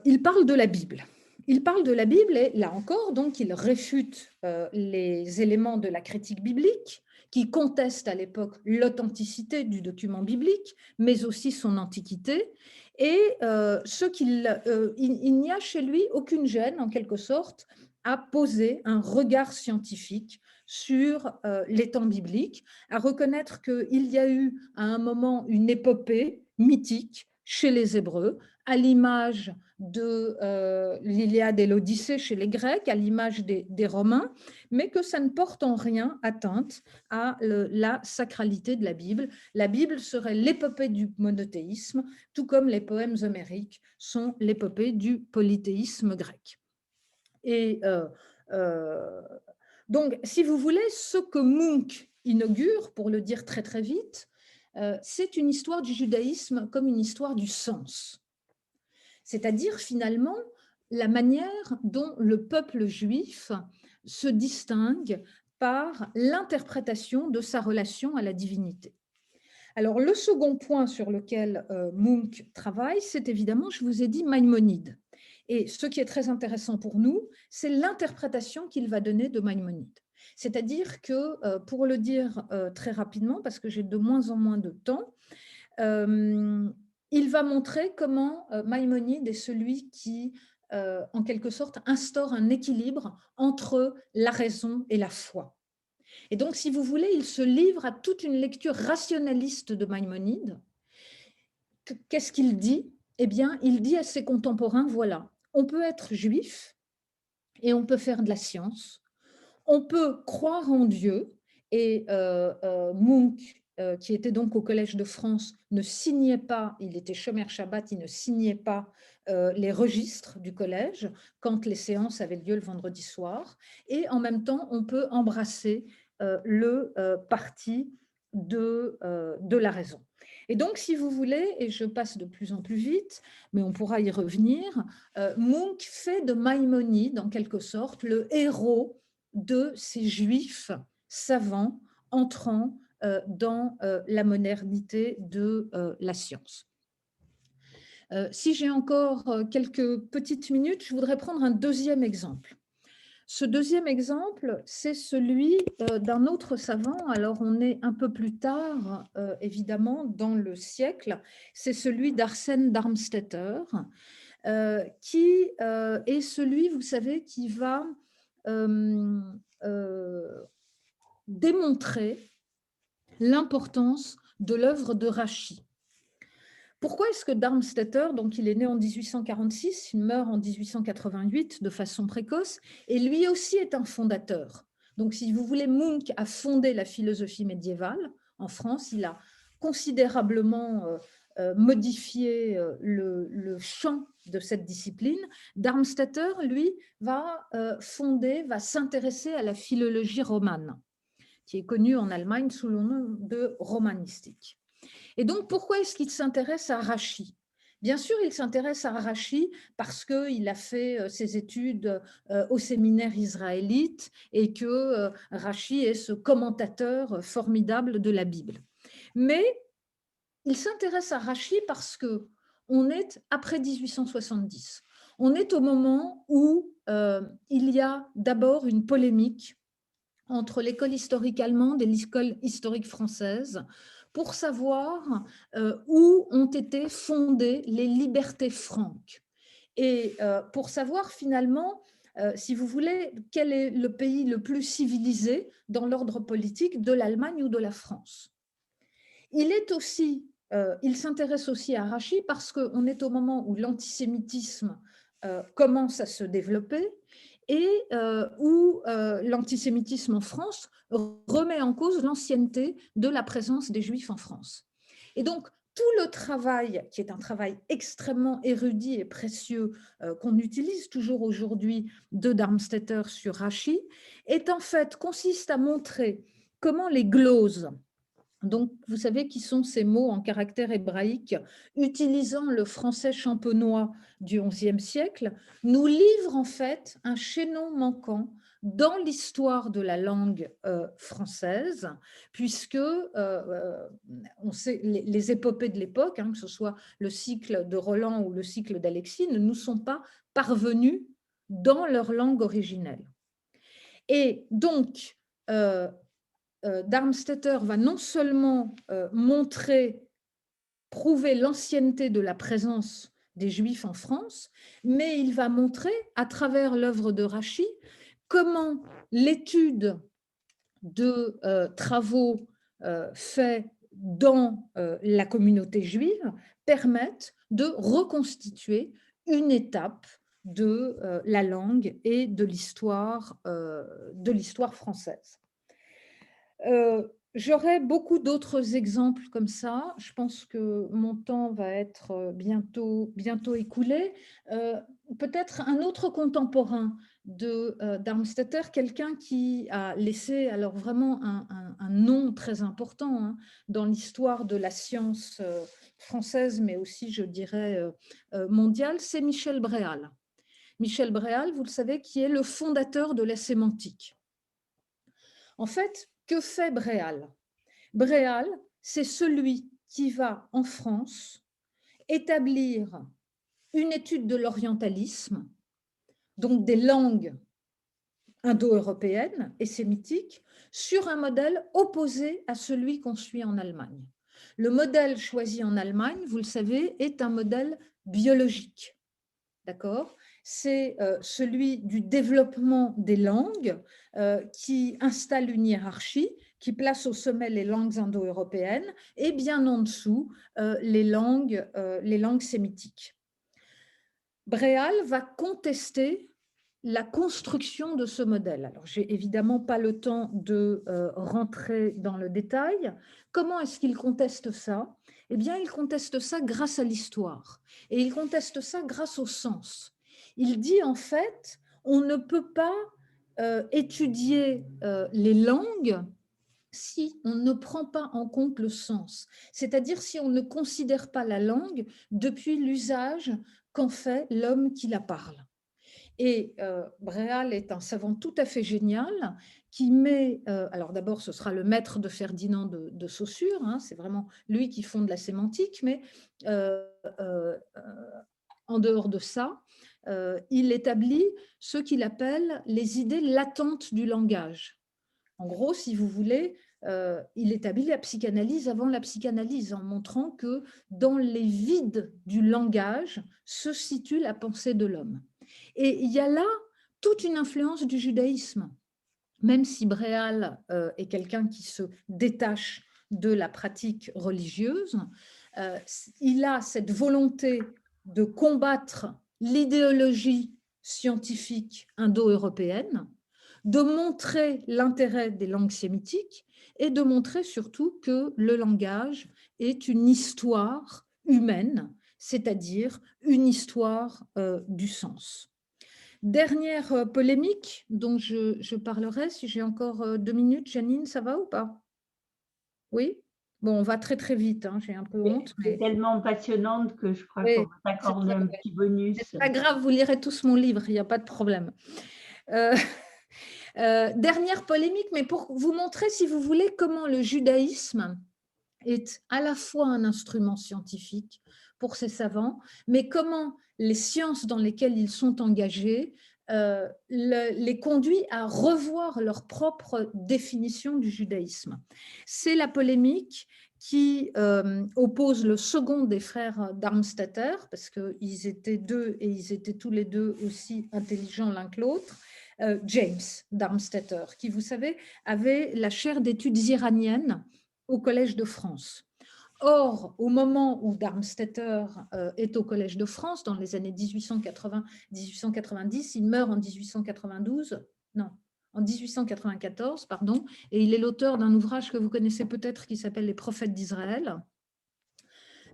il parle de la Bible. Il parle de la Bible et là encore, donc, il réfute les éléments de la critique biblique qui contestent à l'époque l'authenticité du document biblique, mais aussi son antiquité. Et il n'y a chez lui aucune gêne, en quelque sorte, à poser un regard scientifique sur les temps bibliques, à reconnaître qu'il y a eu à un moment une épopée mythique chez les Hébreux, à l'image de l'Iliade et l'Odyssée chez les Grecs, à l'image des Romains, mais que ça ne porte en rien atteinte à la sacralité de la Bible. La Bible serait l'épopée du monothéisme, tout comme les poèmes homériques sont l'épopée du polythéisme grec. Et donc, si vous voulez, ce que Munk inaugure, pour le dire très très vite, c'est une histoire du judaïsme comme une histoire du sens. C'est-à-dire finalement la manière dont le peuple juif se distingue par l'interprétation de sa relation à la divinité. Alors le second point sur lequel Munk travaille, c'est évidemment, je vous ai dit, Maïmonide. Et ce qui est très intéressant pour nous, c'est l'interprétation qu'il va donner de Maïmonide. C'est-à-dire que, pour le dire très rapidement, parce que j'ai de moins en moins de temps, il va montrer comment Maïmonide est celui qui en quelque sorte, instaure un équilibre entre la raison et la foi. Et donc, si vous voulez, il se livre à toute une lecture rationaliste de Maïmonide. Qu'est-ce qu'il dit? Eh bien, il dit à ses contemporains, voilà, on peut être juif et on peut faire de la science, on peut croire en Dieu, et Munch, qui était donc au Collège de France, ne signait pas, il était Shomer Shabbat, il ne signait pas les registres du collège quand les séances avaient lieu le vendredi soir, et en même temps, on peut embrasser le parti de la raison. Et donc, si vous voulez, et je passe de plus en plus vite, mais on pourra y revenir, Munch fait de Maïmonide, en quelque sorte, le héros de ces juifs savants entrant dans la modernité de la science. Si j'ai encore quelques petites minutes, je voudrais prendre un deuxième exemple. Ce deuxième exemple, c'est celui d'un autre savant. Alors, on est un peu plus tard, évidemment, dans le siècle. C'est celui d'Arsène Darmstädter, qui est celui, vous savez, qui va démontrer l'importance de l'œuvre de Rachi. Pourquoi est-ce que Darmstädter, donc il est né en 1846, il meurt en 1888 de façon précoce, et lui aussi est un fondateur. Donc si vous voulez, Munch a fondé la philosophie médiévale en France, il a considérablement modifié le champ de cette discipline. Darmstädter, lui, va s'intéresser à la philologie romane, qui est connue en Allemagne sous le nom de romanistique. Et donc, pourquoi est-ce qu'il s'intéresse à Rachi? Bien sûr, il s'intéresse à Rachi parce qu'il a fait ses études au séminaire israélite et que Rachi est ce commentateur formidable de la Bible. Mais il s'intéresse à Rachi parce qu'on est après 1870. On est au moment où il y a d'abord une polémique entre l'école historique allemande et l'école historique française pour savoir où ont été fondées les libertés franques et pour savoir finalement, si vous voulez, quel est le pays le plus civilisé dans l'ordre politique de l'Allemagne ou de la France. Il s'intéresse aussi à Rachi parce qu'on est au moment où l'antisémitisme commence à se développer et où l'antisémitisme en France remet en cause l'ancienneté de la présence des Juifs en France. Et donc, tout le travail, qui est un travail extrêmement érudit et précieux qu'on utilise toujours aujourd'hui de Darmstädter sur Rachi, consiste à montrer comment les gloses, donc, vous savez qui sont ces mots en caractère hébraïque, utilisant le français champenois du XIe siècle, nous livrent en fait un chaînon manquant dans l'histoire de la langue française, puisque on sait, les épopées de l'époque, que ce soit le cycle de Roland ou le cycle d'Alexis, ne nous sont pas parvenus dans leur langue originelle. Et donc, Darmstädter va non seulement prouver l'ancienneté de la présence des Juifs en France, mais il va montrer, à travers l'œuvre de Rachi, comment l'étude de travaux faits dans la communauté juive permettent de reconstituer une étape de la langue et de l'histoire française. J'aurais beaucoup d'autres exemples comme ça. Je pense que mon temps va être bientôt écoulé. Peut-être un autre contemporain de Darmstädter, quelqu'un qui a laissé alors vraiment un nom très important dans l'histoire de la science française, mais aussi, je dirais, mondiale, c'est Michel Bréal. Michel Bréal, vous le savez, qui est le fondateur de la sémantique. En fait, que fait Bréal? Bréal, c'est celui qui va en France établir une étude de l'orientalisme, donc des langues indo-européennes et sémitiques, sur un modèle opposé à celui qu'on suit en Allemagne. Le modèle choisi en Allemagne, vous le savez, est un modèle biologique. d'accord? C'est celui du développement des langues qui installe une hiérarchie, qui place au sommet les langues indo-européennes et bien en dessous les langues sémitiques. Bréal va contester la construction de ce modèle. Alors, je n'ai évidemment pas le temps de rentrer dans le détail. Comment est-ce qu'il conteste ça? Eh bien, il conteste ça grâce à l'histoire et il conteste ça grâce au sens. Il dit en fait, on ne peut pas étudier les langues si on ne prend pas en compte le sens, c'est-à-dire si on ne considère pas la langue depuis l'usage qu'en fait l'homme qui la parle. Et Bréal est un savant tout à fait génial qui met, alors d'abord ce sera le maître de Ferdinand de Saussure, hein, c'est vraiment lui qui fonde la sémantique, mais en dehors de ça, il établit ce qu'il appelle les idées latentes du langage. En gros, si vous voulez, il établit la psychanalyse avant la psychanalyse en montrant que dans les vides du langage se situe la pensée de l'homme. Et il y a là toute une influence du judaïsme. Même si Bréal est quelqu'un qui se détache de la pratique religieuse, il a cette volonté de combattre l'idéologie scientifique indo-européenne, de montrer l'intérêt des langues sémitiques et de montrer surtout que le langage est une histoire humaine, c'est-à-dire une histoire du sens. Dernière polémique dont je parlerai, si j'ai encore 2 minutes, Janine, ça va ou pas? Oui? Bon, on va très très vite, hein, j'ai un peu honte. C'est tellement passionnante que je crois qu'on Oui, va s'accorder un petit bonus. c'est pas grave, vous lirez tous mon livre, il n'y a pas de problème. Dernière polémique, mais pour vous montrer, si vous voulez, comment le judaïsme est à la fois un instrument scientifique pour ces savants, mais comment les sciences dans lesquelles ils sont engagés les conduit à revoir leur propre définition du judaïsme. C'est la polémique qui oppose le second des frères Darmstädter, parce qu'ils étaient deux et ils étaient tous les deux aussi intelligents l'un que l'autre, James Darmstädter, qui, vous savez, avait la chaire d'études iraniennes au Collège de France. Or, au moment où Darmstädter est au Collège de France, dans les années 1880-1890, il meurt en 1892, non, en 1894, pardon, et il est l'auteur d'un ouvrage que vous connaissez peut-être qui s'appelle Les Prophètes d'Israël.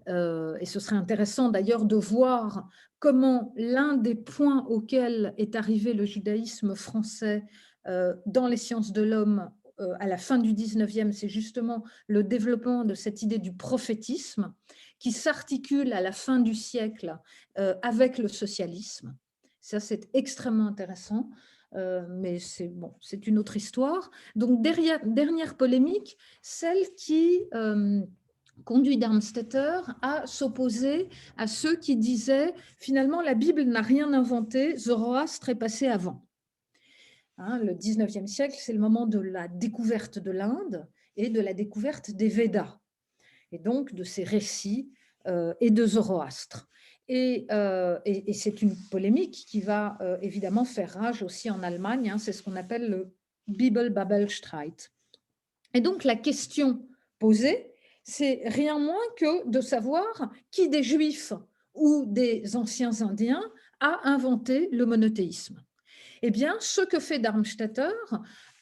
Et ce serait intéressant d'ailleurs de voir comment l'un des points auxquels est arrivé le judaïsme français dans les sciences de l'homme à la fin du 19e, c'est justement le développement de cette idée du prophétisme qui s'articule à la fin du siècle avec le socialisme. Ça, c'est extrêmement intéressant, mais c'est bon, c'est une autre histoire. Donc, dernière polémique, celle qui conduit Darmstädter à s'opposer à ceux qui disaient finalement la Bible n'a rien inventé, Zoroastre est passé avant. Hein, le 19e siècle, c'est le moment de la découverte de l'Inde et de la découverte des Védas, et donc de ces récits et de Zoroastre. Et c'est une polémique qui va évidemment faire rage aussi en Allemagne, hein, c'est ce qu'on appelle le Bibel-Babel-Streit. Et donc la question posée, c'est rien moins que de savoir qui des Juifs ou des anciens Indiens a inventé le monothéisme. Eh bien, ce que fait Darmstädter,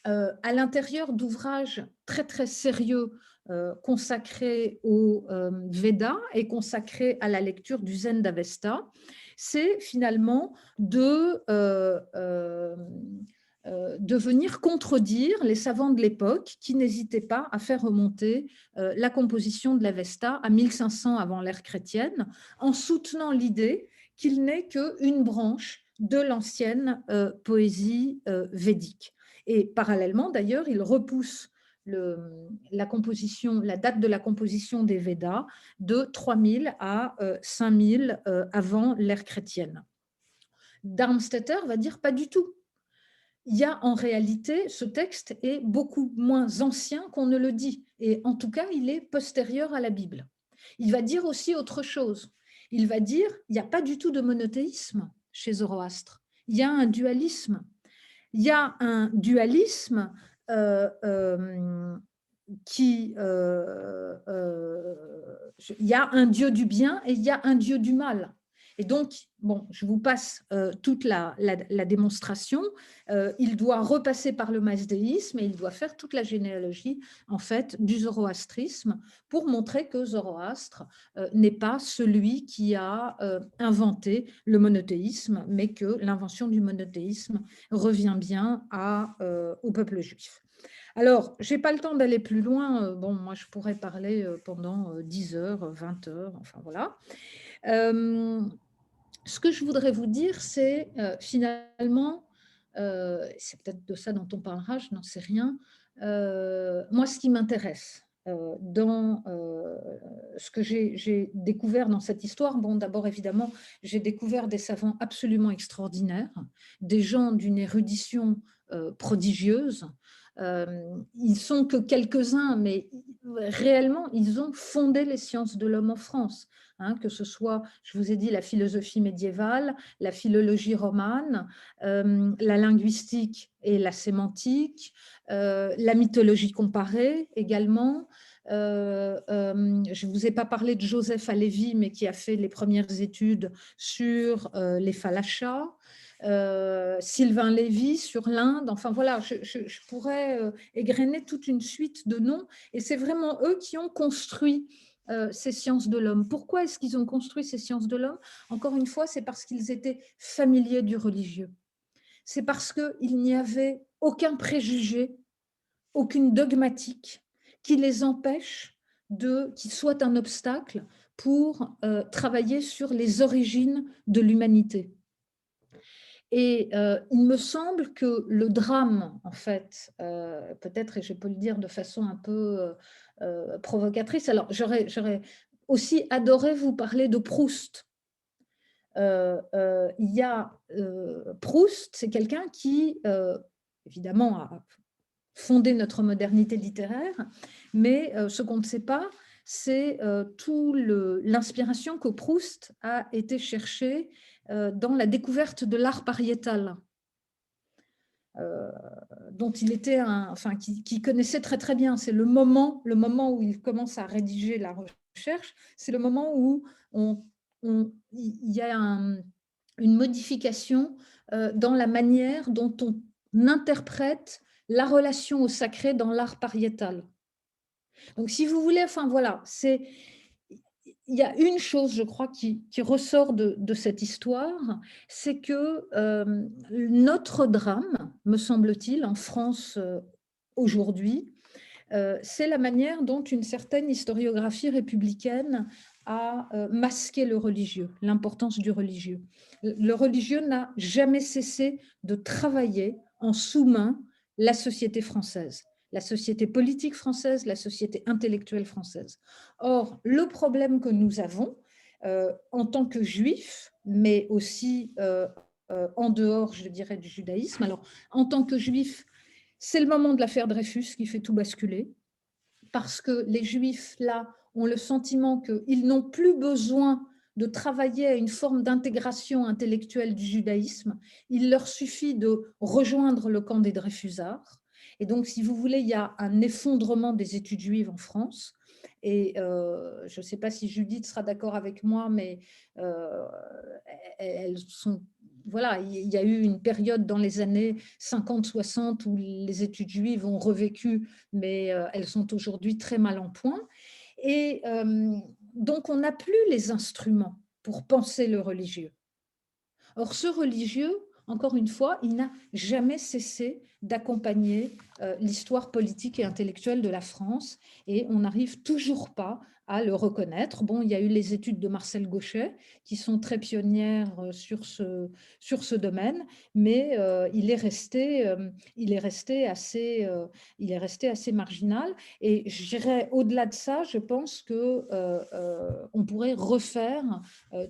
à l'intérieur d'ouvrages très très sérieux consacrés au Veda et consacrés à la lecture du Zen d'Avesta, c'est finalement de venir contredire les savants de l'époque qui n'hésitaient pas à faire remonter la composition de l'Avesta à 1500 avant l'ère chrétienne, en soutenant l'idée qu'il n'est qu'une branche de l'ancienne poésie védique. Et parallèlement, d'ailleurs, il repousse la date de la composition des Védas de 3000 à 5000 avant l'ère chrétienne. Darmstädter va dire pas du tout. Il y a en réalité, ce texte est beaucoup moins ancien qu'on ne le dit, et en tout cas, il est postérieur à la Bible. Il va dire aussi autre chose. Il va dire, il n'y a pas du tout de monothéisme. chez Zoroastre. Il y a un dualisme. Il y a un dualisme il y a un dieu du bien et il y a un dieu du mal. Et donc, bon, je vous passe toute la démonstration. Il doit repasser par le masdéisme et il doit faire toute la généalogie, en fait, du zoroastrisme pour montrer que Zoroastre n'est pas celui qui a inventé le monothéisme, mais que l'invention du monothéisme revient bien au peuple juif. Alors, je n'ai pas le temps d'aller plus loin. Bon, moi, je pourrais parler pendant 10 heures, 20 heures, enfin voilà. Ce que je voudrais vous dire, c'est finalement, c'est peut-être de ça dont on parlera, je n'en sais rien. Moi, ce qui m'intéresse dans ce que j'ai découvert dans cette histoire, bon, d'abord, évidemment, j'ai découvert des savants absolument extraordinaires, des gens d'une érudition prodigieuse. Ils sont que quelques-uns, mais réellement, ils ont fondé les sciences de l'homme en France. Hein, que ce soit, je vous ai dit, la philosophie médiévale, la philologie romane, la linguistique et la sémantique, la mythologie comparée également. Je ne vous ai pas parlé de Joseph Halévy, mais qui a fait les premières études sur les Falachas. Sylvain Lévy sur l'Inde, enfin voilà, je pourrais égrener toute une suite de noms, et c'est vraiment eux qui ont construit ces sciences de l'homme. Pourquoi est-ce qu'ils ont construit ces sciences de l'homme? Encore une fois, c'est parce qu'ils étaient familiers du religieux. C'est parce qu'il n'y avait aucun préjugé, aucune dogmatique qui les empêche qui soit un obstacle pour travailler sur les origines de l'humanité. Et il me semble que le drame, en fait, peut-être, et je peux le dire de façon un peu provocatrice, alors j'aurais aussi adoré vous parler de Proust. Il y a Proust, c'est quelqu'un qui, évidemment, a fondé notre modernité littéraire, mais ce qu'on ne sait pas, c'est toute l'inspiration que Proust a été chercher dans la découverte de l'art pariétal, dont il était qui connaissait très très bien. C'est le moment où il commence à rédiger la recherche, c'est le moment où il y a une modification dans la manière dont on interprète la relation au sacré dans l'art pariétal. Donc, si vous voulez, enfin voilà, il y a une chose, je crois, qui ressort de cette histoire, c'est que notre drame, me semble-t-il, en France aujourd'hui, c'est la manière dont une certaine historiographie républicaine a masqué le religieux, l'importance du religieux. Le religieux n'a jamais cessé de travailler en sous-main la société française, la société politique française, la société intellectuelle française. Or, le problème que nous avons en tant que juifs, mais aussi en dehors, je dirais, du judaïsme, alors en tant que juifs, c'est le moment de l'affaire Dreyfus qui fait tout basculer, parce que les juifs, là, ont le sentiment qu'ils n'ont plus besoin de travailler à une forme d'intégration intellectuelle du judaïsme. Il leur suffit de rejoindre le camp des Dreyfusards. Et donc, si vous voulez, il y a un effondrement des études juives en France. Et je ne sais pas si Judith sera d'accord avec moi, mais elles sont... Voilà, il y a eu une période dans les années 50-60 où les études juives ont revécu, mais elles sont aujourd'hui très mal en point. Et donc, on n'a plus les instruments pour penser le religieux. Or, ce religieux, encore une fois, il n'a jamais cessé d'accompagner l'histoire politique et intellectuelle de la France, et on n'arrive toujours pas à le reconnaître. Bon, il y a eu les études de Marcel Gauchet qui sont très pionnières sur ce domaine, mais il est resté assez marginal. Et je dirais, au-delà de ça, je pense qu'on pourrait refaire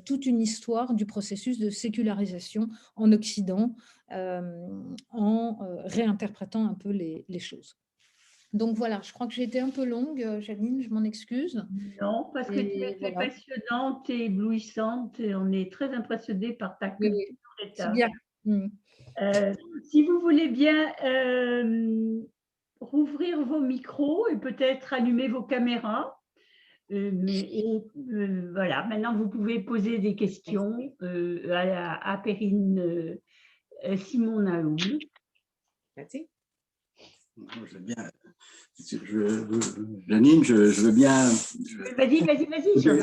toute une histoire du processus de sécularisation en Occident en réinterprétant un peu les choses. Donc voilà, je crois que j'ai été un peu longue, Janine, je m'en excuse. Non, parce que tu Et étais voilà. passionnante et éblouissante et on est très impressionné par ta Oui, culture oui, et c'est bien. Mm. si vous voulez bien rouvrir vos micros et peut-être allumer vos caméras. Voilà, maintenant vous pouvez poser des questions à Perrine Simon Naoul. Merci. Je veux bien, Janine, je veux bien. Vas-y, Jean.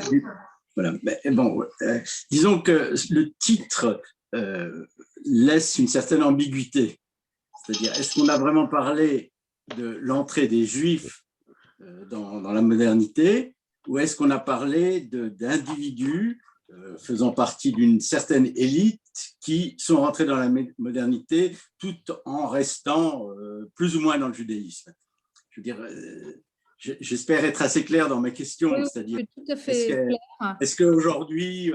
Voilà. Mais, bon, disons que le titre laisse une certaine ambiguïté. C'est-à-dire, est-ce qu'on a vraiment parlé de l'entrée des Juifs dans la modernité, ou est-ce qu'on a parlé d'individus faisant partie d'une certaine élite qui sont rentrés dans la modernité tout en restant plus ou moins dans le judaïsme? Je veux dire, j'espère être assez clair dans mes questions, Oui, c'est-à-dire, tout à fait clair. est-ce qu'aujourd'hui,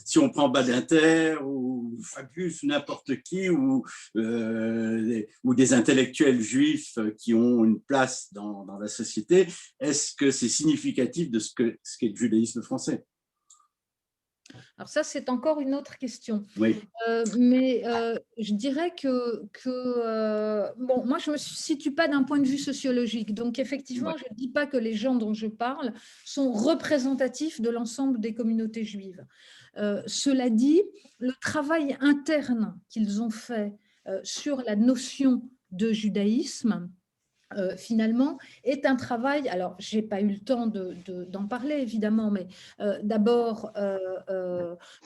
si on prend Badinter ou Fabius ou n'importe qui, ou des intellectuels juifs qui ont une place dans la société, est-ce que c'est significatif de ce qu'est le judaïsme français? Alors ça, c'est encore une autre question. Oui. Mais je dirais que bon, moi, je ne me situe pas d'un point de vue sociologique. Donc, effectivement, je ne dis pas que les gens dont je parle sont représentatifs de l'ensemble des communautés juives. Cela dit, le travail interne qu'ils ont fait sur la notion de judaïsme, finalement, est un travail, alors je n'ai pas eu le temps d'en parler évidemment, mais d'abord,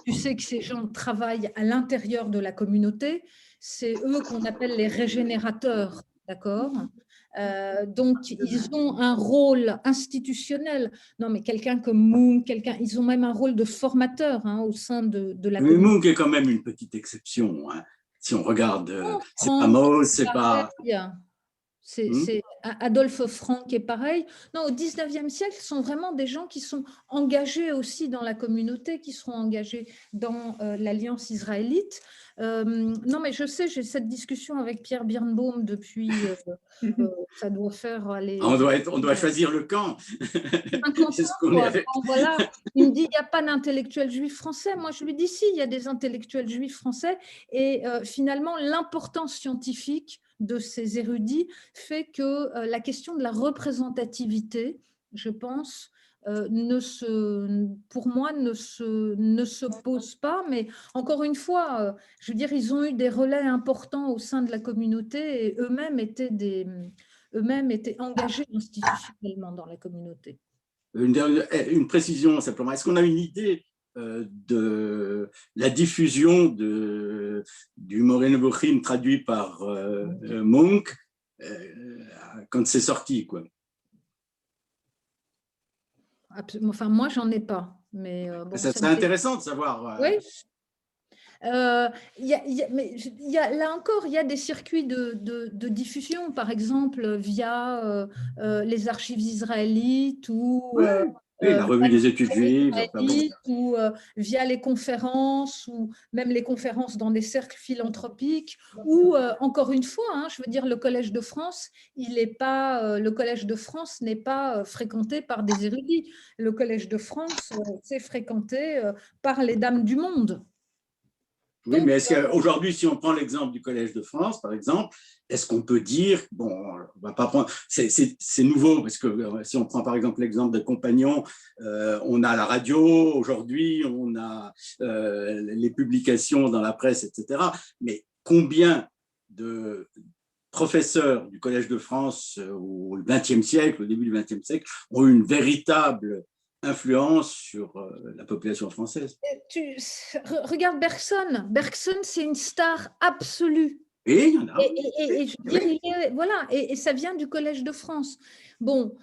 tu sais que ces gens travaillent à l'intérieur de la communauté, c'est eux qu'on appelle les régénérateurs, d'accord? Donc, ils ont un rôle institutionnel. Non, mais quelqu'un comme Moon, ils ont même un rôle de formateur au sein de la communauté. Moon est quand même une petite exception, hein. Si on regarde, c'est pas France, Mao, c'est pas... C'est Adolphe Frank est pareil. Non, au 19e siècle, ce sont vraiment des gens qui sont engagés aussi dans la communauté, qui seront engagés dans l'Alliance israélite. Non, mais je sais, j'ai cette discussion avec Pierre Birnbaum depuis, ça doit faire... on doit choisir le camp. 50 ans, bon, voilà. Il me dit, il n'y a pas d'intellectuels juifs français. Moi, je lui dis, si, il y a des intellectuels juifs français. Et finalement, l'importance scientifique de ces érudits fait que la question de la représentativité, je pense, pour moi, ne se pose pas. Mais encore une fois, je veux dire, ils ont eu des relais importants au sein de la communauté et eux-mêmes étaient engagés institutionnellement dans la communauté. Une précision simplement. Est-ce qu'on a une idée de la diffusion du Moreh Nevuchim traduit par Monk quand c'est sorti, quoi? Enfin, moi, j'en ai pas. Mais bon, ça serait intéressant de savoir. Oui. Là encore, il y a des circuits de diffusion, par exemple via les archives israélites ou la revue des études juives, ou via les conférences ou même les conférences dans des cercles philanthropiques ou encore une fois, je veux dire, le Collège de France, le Collège de France n'est pas fréquenté par des érudits. Le Collège de France, c'est fréquenté par les dames du monde. Oui, mais est-ce qu'aujourd'hui, si on prend l'exemple du Collège de France, par exemple, est-ce qu'on peut dire, bon, on va pas prendre, c'est nouveau, parce que si on prend par exemple l'exemple de Compagnons, on a la radio, aujourd'hui, on a les publications dans la presse, etc. Mais combien de professeurs du Collège de France au XXe siècle, au début du XXe siècle, ont eu une véritable influence sur la population française? Regarde Bergson. Bergson, c'est une star absolue. Et il y en a. Et je veux dire, voilà, et ça vient du Collège de France. Bon,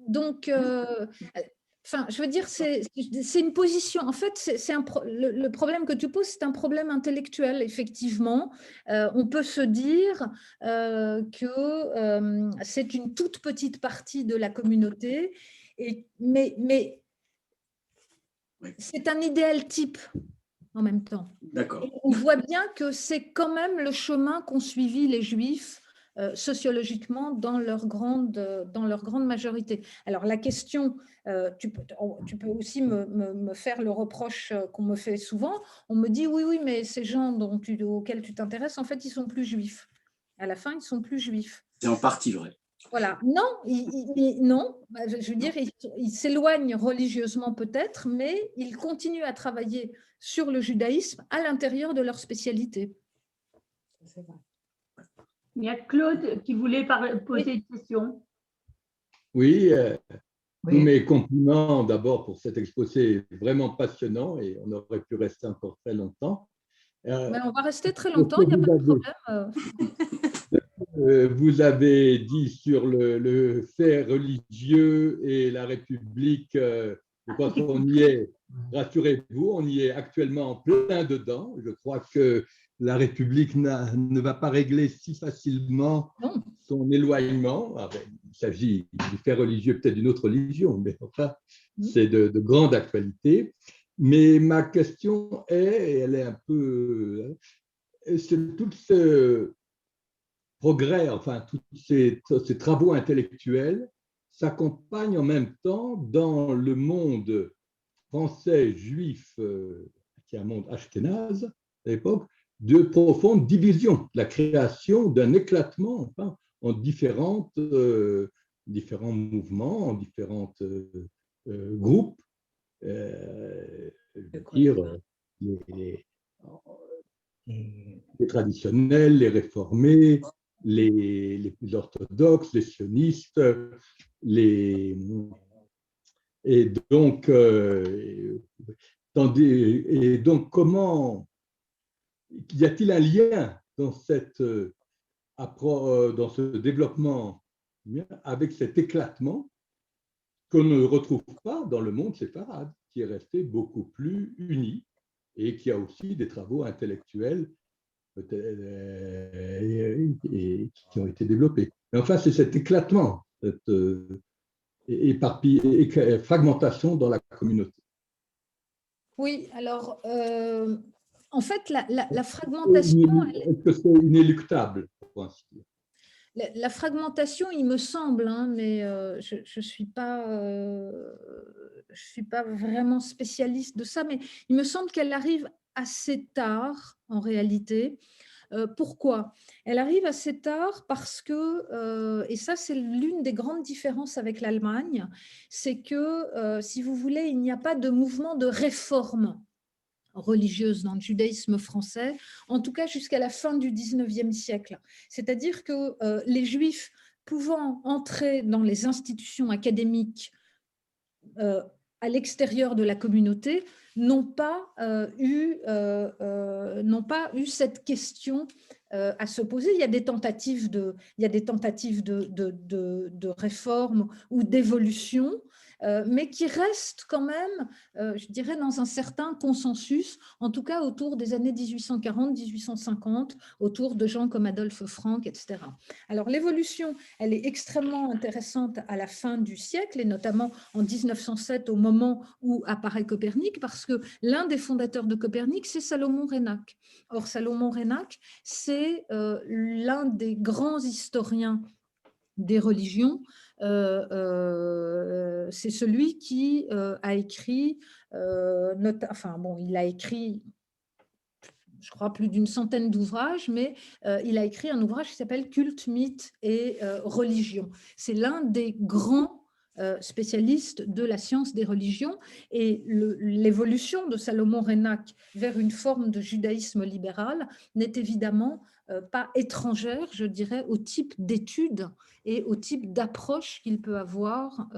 donc, enfin, je veux dire, c'est une position. En fait, le problème que tu poses, c'est un problème intellectuel, effectivement. On peut se dire que c'est une toute petite partie de la communauté, mais c'est un idéal type. en même temps. D'accord. On voit bien que c'est quand même le chemin qu'ont suivi les Juifs sociologiquement dans leur grande majorité. Alors la question, tu peux aussi me faire le reproche qu'on me fait souvent. On me dit oui, mais ces gens auxquels tu t'intéresses, en fait, ils sont plus juifs. À la fin, ils sont plus juifs. C'est en partie vrai. Voilà. Non, non. Je veux dire, ils s'éloignent religieusement peut-être, mais ils continuent à travailler sur le judaïsme à l'intérieur de leur spécialité. C'est vrai. Il y a Claude qui voulait poser une question. Oui, tous Oui. mes compliments d'abord pour cet exposé vraiment passionnant et on aurait pu rester encore très longtemps. Mais on va rester très longtemps, il n'y a pas de problème. Vous avez dit sur le fait religieux et la République, je crois qu'on y est, rassurez-vous, on y est actuellement en plein dedans. Je crois que la République ne va pas régler si facilement son éloignement. Il s'agit du fait religieux, peut-être d'une autre religion, mais enfin, c'est de grande actualité. Mais ma question est, elle est un peu, c'est tout ce progrès, enfin, tous ces travaux intellectuels s'accompagnent en même temps dans le monde français juif, qui est un monde ashkénaze à l'époque, de profondes divisions, la création d'un éclatement enfin, en différents mouvements, en différents groupes, les traditionnels, les réformés, les plus orthodoxes, les sionistes, et donc comment y a-t-il un lien dans dans ce développement avec cet éclatement qu'on ne retrouve pas dans le monde séfarade, qui est resté beaucoup plus uni et qui a aussi des travaux intellectuels et qui ont été développés. Mais enfin, c'est cet éclatement, cette fragmentation dans la communauté. Oui, alors, en fait, la fragmentation… Est-ce que c'est inéluctable, pour ainsi dire? La fragmentation, il me semble, hein, mais je ne suis pas vraiment spécialiste de ça, mais il me semble qu'elle arrive assez tard, en réalité. Pourquoi? Elle arrive assez tard parce que, et ça c'est l'une des grandes différences avec l'Allemagne, c'est que, si vous voulez, il n'y a pas de mouvement de réforme religieuse dans le judaïsme français, en tout cas jusqu'à la fin du 19e siècle. C'est-à-dire que les Juifs pouvant entrer dans les institutions académiques à l'extérieur de la communauté n'ont pas eu cette question à se poser. Il y a des tentatives de réforme ou d'évolution, mais qui restent quand même, je dirais, dans un certain consensus, en tout cas autour des années 1840-1850, autour de gens comme Adolphe Frank, etc. Alors l'évolution, elle est extrêmement intéressante à la fin du siècle, et notamment en 1907, au moment où apparaît Copernic, parce que l'un des fondateurs de Copernic, c'est Salomon Reinach. Or, Salomon Reinach, c'est l'un des grands historiens des religions. C'est celui qui a écrit, il a écrit, je crois, plus d'une centaine d'ouvrages, mais il a écrit un ouvrage qui s'appelle Culte, mythe et religion. C'est l'un des grands spécialiste de la science des religions, et l'évolution de Salomon Reinach vers une forme de judaïsme libéral n'est évidemment pas étrangère, je dirais, au type d'études et au type d'approche qu'il peut avoir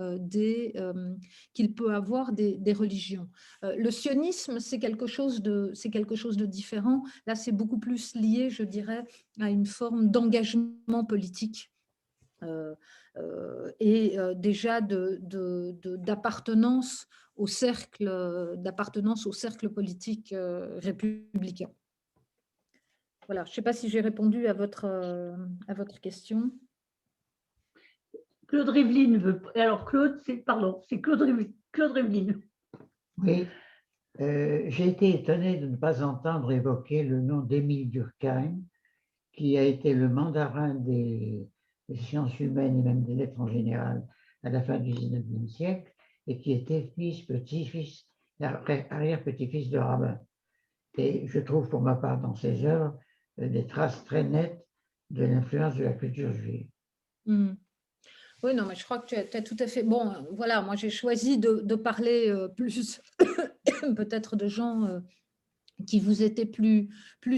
des religions. Le sionisme, c'est quelque chose de différent. Là, c'est beaucoup plus lié, je dirais, à une forme d'engagement politique. Et déjà d'appartenance au cercle politique républicain. Voilà, je ne sais pas si j'ai répondu à votre question. Claude Rivlin veut… Alors, Claude, c'est Claude Rivlin. Oui. J'ai été étonné de ne pas entendre évoquer le nom d'Émile Durkheim, qui a été le mandarin des sciences humaines et même des lettres en général à la fin du XIXe siècle, et qui était fils, petit-fils, arrière-petit-fils de rabbin. Et je trouve pour ma part dans ses œuvres des traces très nettes de l'influence de la culture juive. Oui, non, mais je crois que tu as tout à fait… Bon, voilà, moi j'ai choisi de parler plus peut-être de gens qui vous étaient plus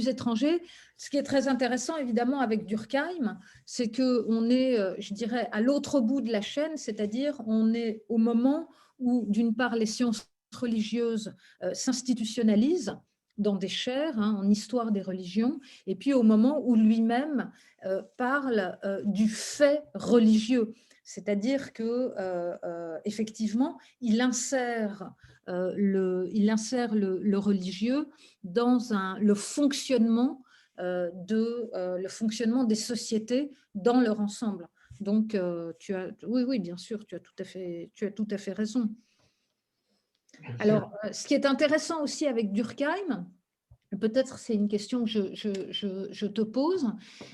étrangers. Ce qui est très intéressant, évidemment, avec Durkheim, c'est qu'on est, je dirais, à l'autre bout de la chaîne, c'est-à-dire on est au moment où, d'une part, les sciences religieuses s'institutionnalisent dans des chaires, en histoire des religions, et puis au moment où lui-même parle du fait religieux, c'est-à-dire que effectivement, il insère le religieux dans le fonctionnement des sociétés dans leur ensemble. Donc, oui, bien sûr, tu as tout à fait raison. Alors, ce qui est intéressant aussi avec Durkheim, peut-être c'est une question que je te pose,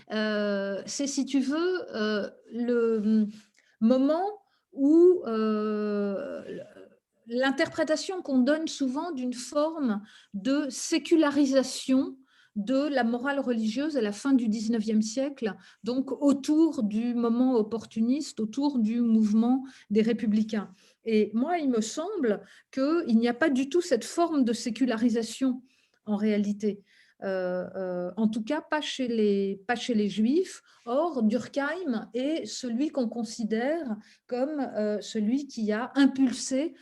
c'est, si tu veux, le moment où l'interprétation qu'on donne souvent d'une forme de sécularisation de la morale religieuse à la fin du XIXe siècle, donc autour du moment opportuniste, autour du mouvement des républicains. Et moi, il me semble qu'il n'y a pas du tout cette forme de sécularisation en réalité. En tout cas, pas chez les Juifs. Or, Durkheim est celui qu'on considère comme celui qui a impulsé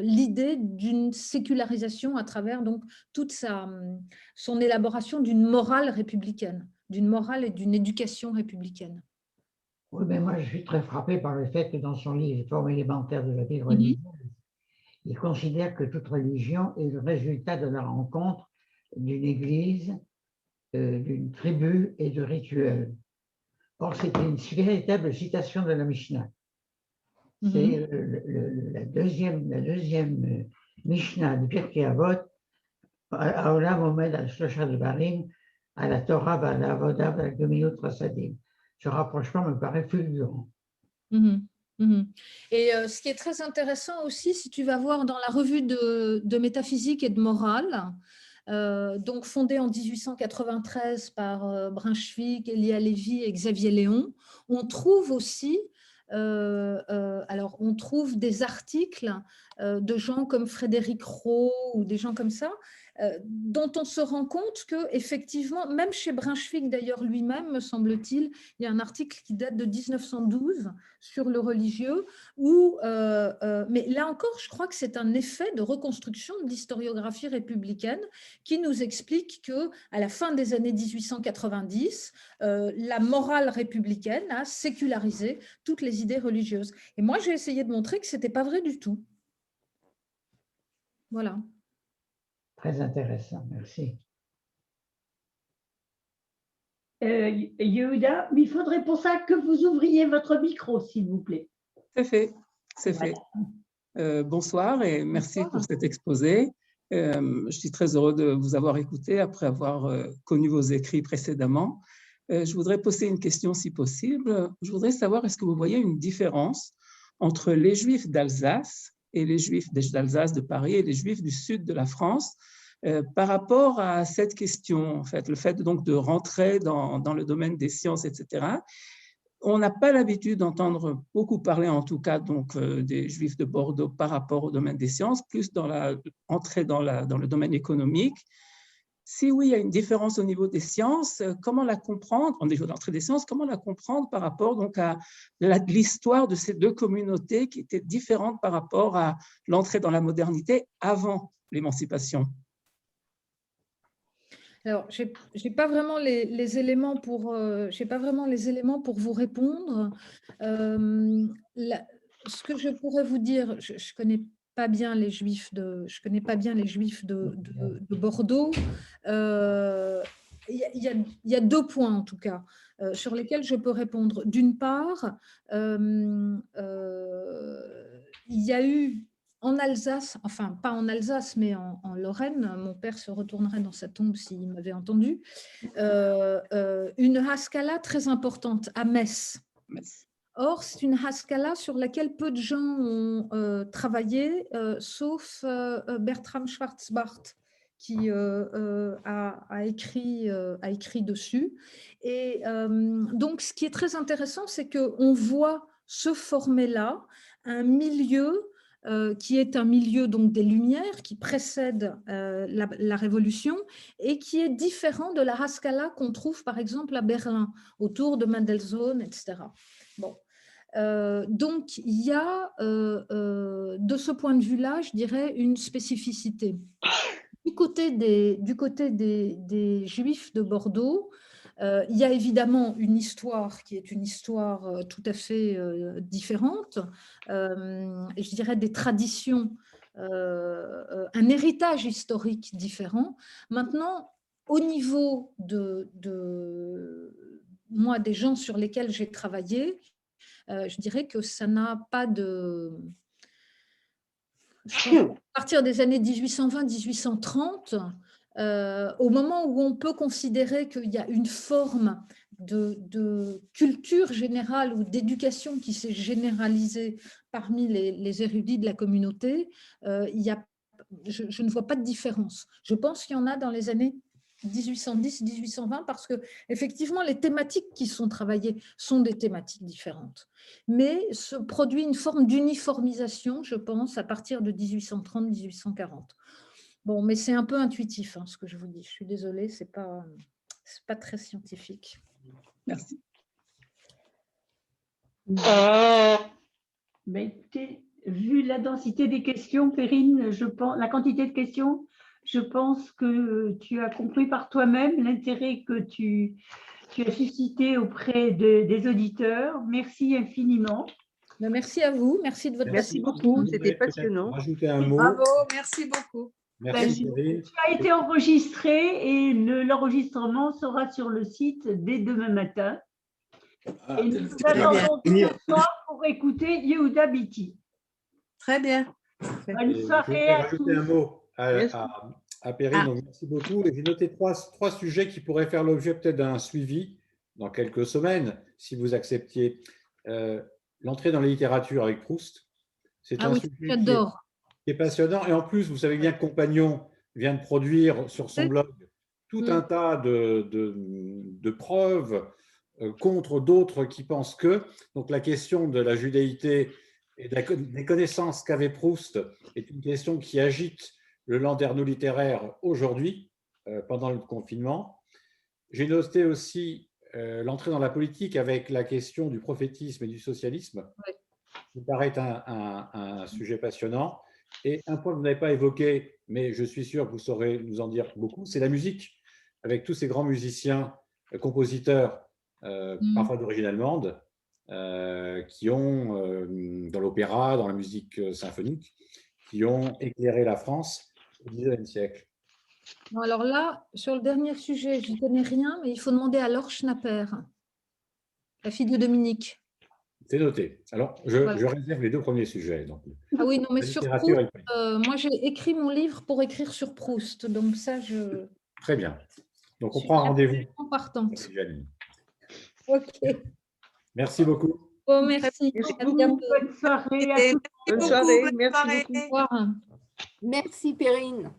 l'idée d'une sécularisation à travers donc toute son élaboration d'une morale républicaine, d'une morale et d'une éducation républicaine. Oui, mais moi, je suis très frappé par le fait que dans son livre « Les formes élémentaires de la vie religieuse », il considère que toute religion est le résultat de la rencontre d'une église, d'une tribu et de rituels. Or, c'est une véritable citation de la Mishnah. C'est la deuxième Mishnah de Pirkei Avot, Haolam Omed al Shlosha Devarim, à la Torah, à la Avoda, à la Gemilut Rasadim. Ce rapprochement me paraît fulgurant. Et ce qui est très intéressant aussi, si tu vas voir dans la revue de métaphysique et de morale, donc fondée en 1893 par Brunswick, Elia Lévy et Xavier Léon, on trouve aussi alors on trouve des articles de gens comme Frédéric Roux ou des gens comme ça, dont on se rend compte que effectivement, même chez Brunswick d'ailleurs lui-même, me semble-t-il, il y a un article qui date de 1912 sur le religieux, mais là encore, je crois que c'est un effet de reconstruction de l'historiographie républicaine qui nous explique qu'à la fin des années 1890, la morale républicaine a sécularisé toutes les idées religieuses. Et moi, j'ai essayé de montrer que ce n'était pas vrai du tout. Voilà. Très intéressant, merci. Yehuda, mais il faudrait pour ça que vous ouvriez votre micro, s'il vous plaît. C'est fait, c'est fait. Bonsoir et merci pour cet exposé. Je suis très heureux de vous avoir écouté après avoir connu vos écrits précédemment. Je voudrais poser une question si possible. Je voudrais savoir, est-ce que vous voyez une différence entre les Juifs d'Alsace et les Juifs d'Alsace, de Paris et les Juifs du sud de la France par rapport à cette question, en fait, le fait donc de rentrer dans le domaine des sciences, etc. On n'a pas l'habitude d'entendre beaucoup parler, en tout cas, donc, des Juifs de Bordeaux par rapport au domaine des sciences, plus dans l'entrée dans le domaine économique. Si oui, il y a une différence au niveau des sciences, comment la comprendre, au niveau de l'entrée des sciences, comment la comprendre par rapport donc à l'histoire de ces deux communautés qui étaient différentes par rapport à l'entrée dans la modernité avant l'émancipation? Alors, j'ai pas vraiment les éléments pour vous répondre. Ce que je pourrais vous dire, je connais pas bien les Juifs de Bordeaux. Il y a deux points en tout cas sur lesquels je peux répondre. D'une part, il y a eu en Alsace, enfin pas en Alsace, mais en Lorraine, mon père se retournerait dans sa tombe s'il m'avait entendu, une Haskalah très importante à Metz. Or, c'est une Haskalah sur laquelle peu de gens ont travaillé, sauf Bertram Schwarzbart, qui a écrit dessus. Et donc, ce qui est très intéressant, c'est qu'on voit se former là un milieu qui est un milieu donc des Lumières, qui précède la Révolution et qui est différent de la Haskalah qu'on trouve par exemple à Berlin, autour de Mendelssohn, etc. Bon. Donc, il y a de ce point de vue-là, je dirais, une spécificité. Du côté des Juifs de Bordeaux, il y a évidemment une histoire qui est une histoire tout à fait différente, et je dirais des traditions, un héritage historique différent. Maintenant, au niveau moi, des gens sur lesquels j'ai travaillé, je dirais que ça n'a pas de… Je pense à partir des années 1820-1830, au moment où on peut considérer qu'il y a une forme de culture générale ou d'éducation qui s'est généralisée parmi les érudits de la communauté, je ne vois pas de différence. Je pense qu'il y en a dans les années 1810-1820 parce que effectivement les thématiques qui sont travaillées sont des thématiques différentes, mais se produit une forme d'uniformisation, je pense, à partir de 1830-1840. Bon, mais c'est un peu intuitif ce que je vous dis. Je suis désolée, c'est pas très scientifique. Merci. Écoutez, vu la densité des questions, Perrine, je pense, la quantité de questions, je pense que tu as compris par toi-même l'intérêt que tu as suscité auprès des auditeurs. Merci infiniment. Merci à vous, merci de votre Merci patience. beaucoup, c'était passionnant. Rajouter un mot. Bravo, merci beaucoup. Merci, Perrine. Tu as été enregistré et l'enregistrement sera sur le site dès demain matin. Et nous vous attendons ce soir pour écouter Yehuda Biti. Très bien. Bonne Je soirée voudrais à rajouter un tous. mot à Perrine. Donc, merci beaucoup. Et j'ai noté trois sujets qui pourraient faire l'objet peut-être d'un suivi dans quelques semaines, si vous acceptiez. L'entrée dans la littérature avec Proust. C'est un sujet j'adore. qui est passionnant. Et en plus, vous savez bien que Compagnon vient de produire sur son blog tout un tas de preuves contre d'autres qui pensent que. Donc, la question de la judaïté et des connaissances qu'avait Proust est une question qui agite le landerneau littéraire aujourd'hui, pendant le confinement. J'ai noté aussi l'entrée dans la politique avec la question du prophétisme et du socialisme. Oui. Ça me paraît un sujet passionnant. Et un point que vous n'avez pas évoqué, mais je suis sûr que vous saurez nous en dire beaucoup, c'est la musique, avec tous ces grands musiciens, compositeurs, parfois d'origine allemande, qui ont, dans l'opéra, dans la musique symphonique, qui ont éclairé la France au XIXe siècle. Bon, alors là, sur le dernier sujet, je n'y connais rien, mais il faut demander à Laure Schnapper, la fille de Dominique. C'est noté. Alors, je réserve les deux premiers sujets. Donc, ah oui, non, mais sur Proust, moi j'ai écrit mon livre pour écrire sur Proust, donc ça, je… Très bien. Donc, on prend un rendez-vous. Partante. Ok. Merci beaucoup. Oh, merci. À bientôt. Bonne soirée. Bonne soirée. Merci beaucoup. Au revoir. Merci, Perrine.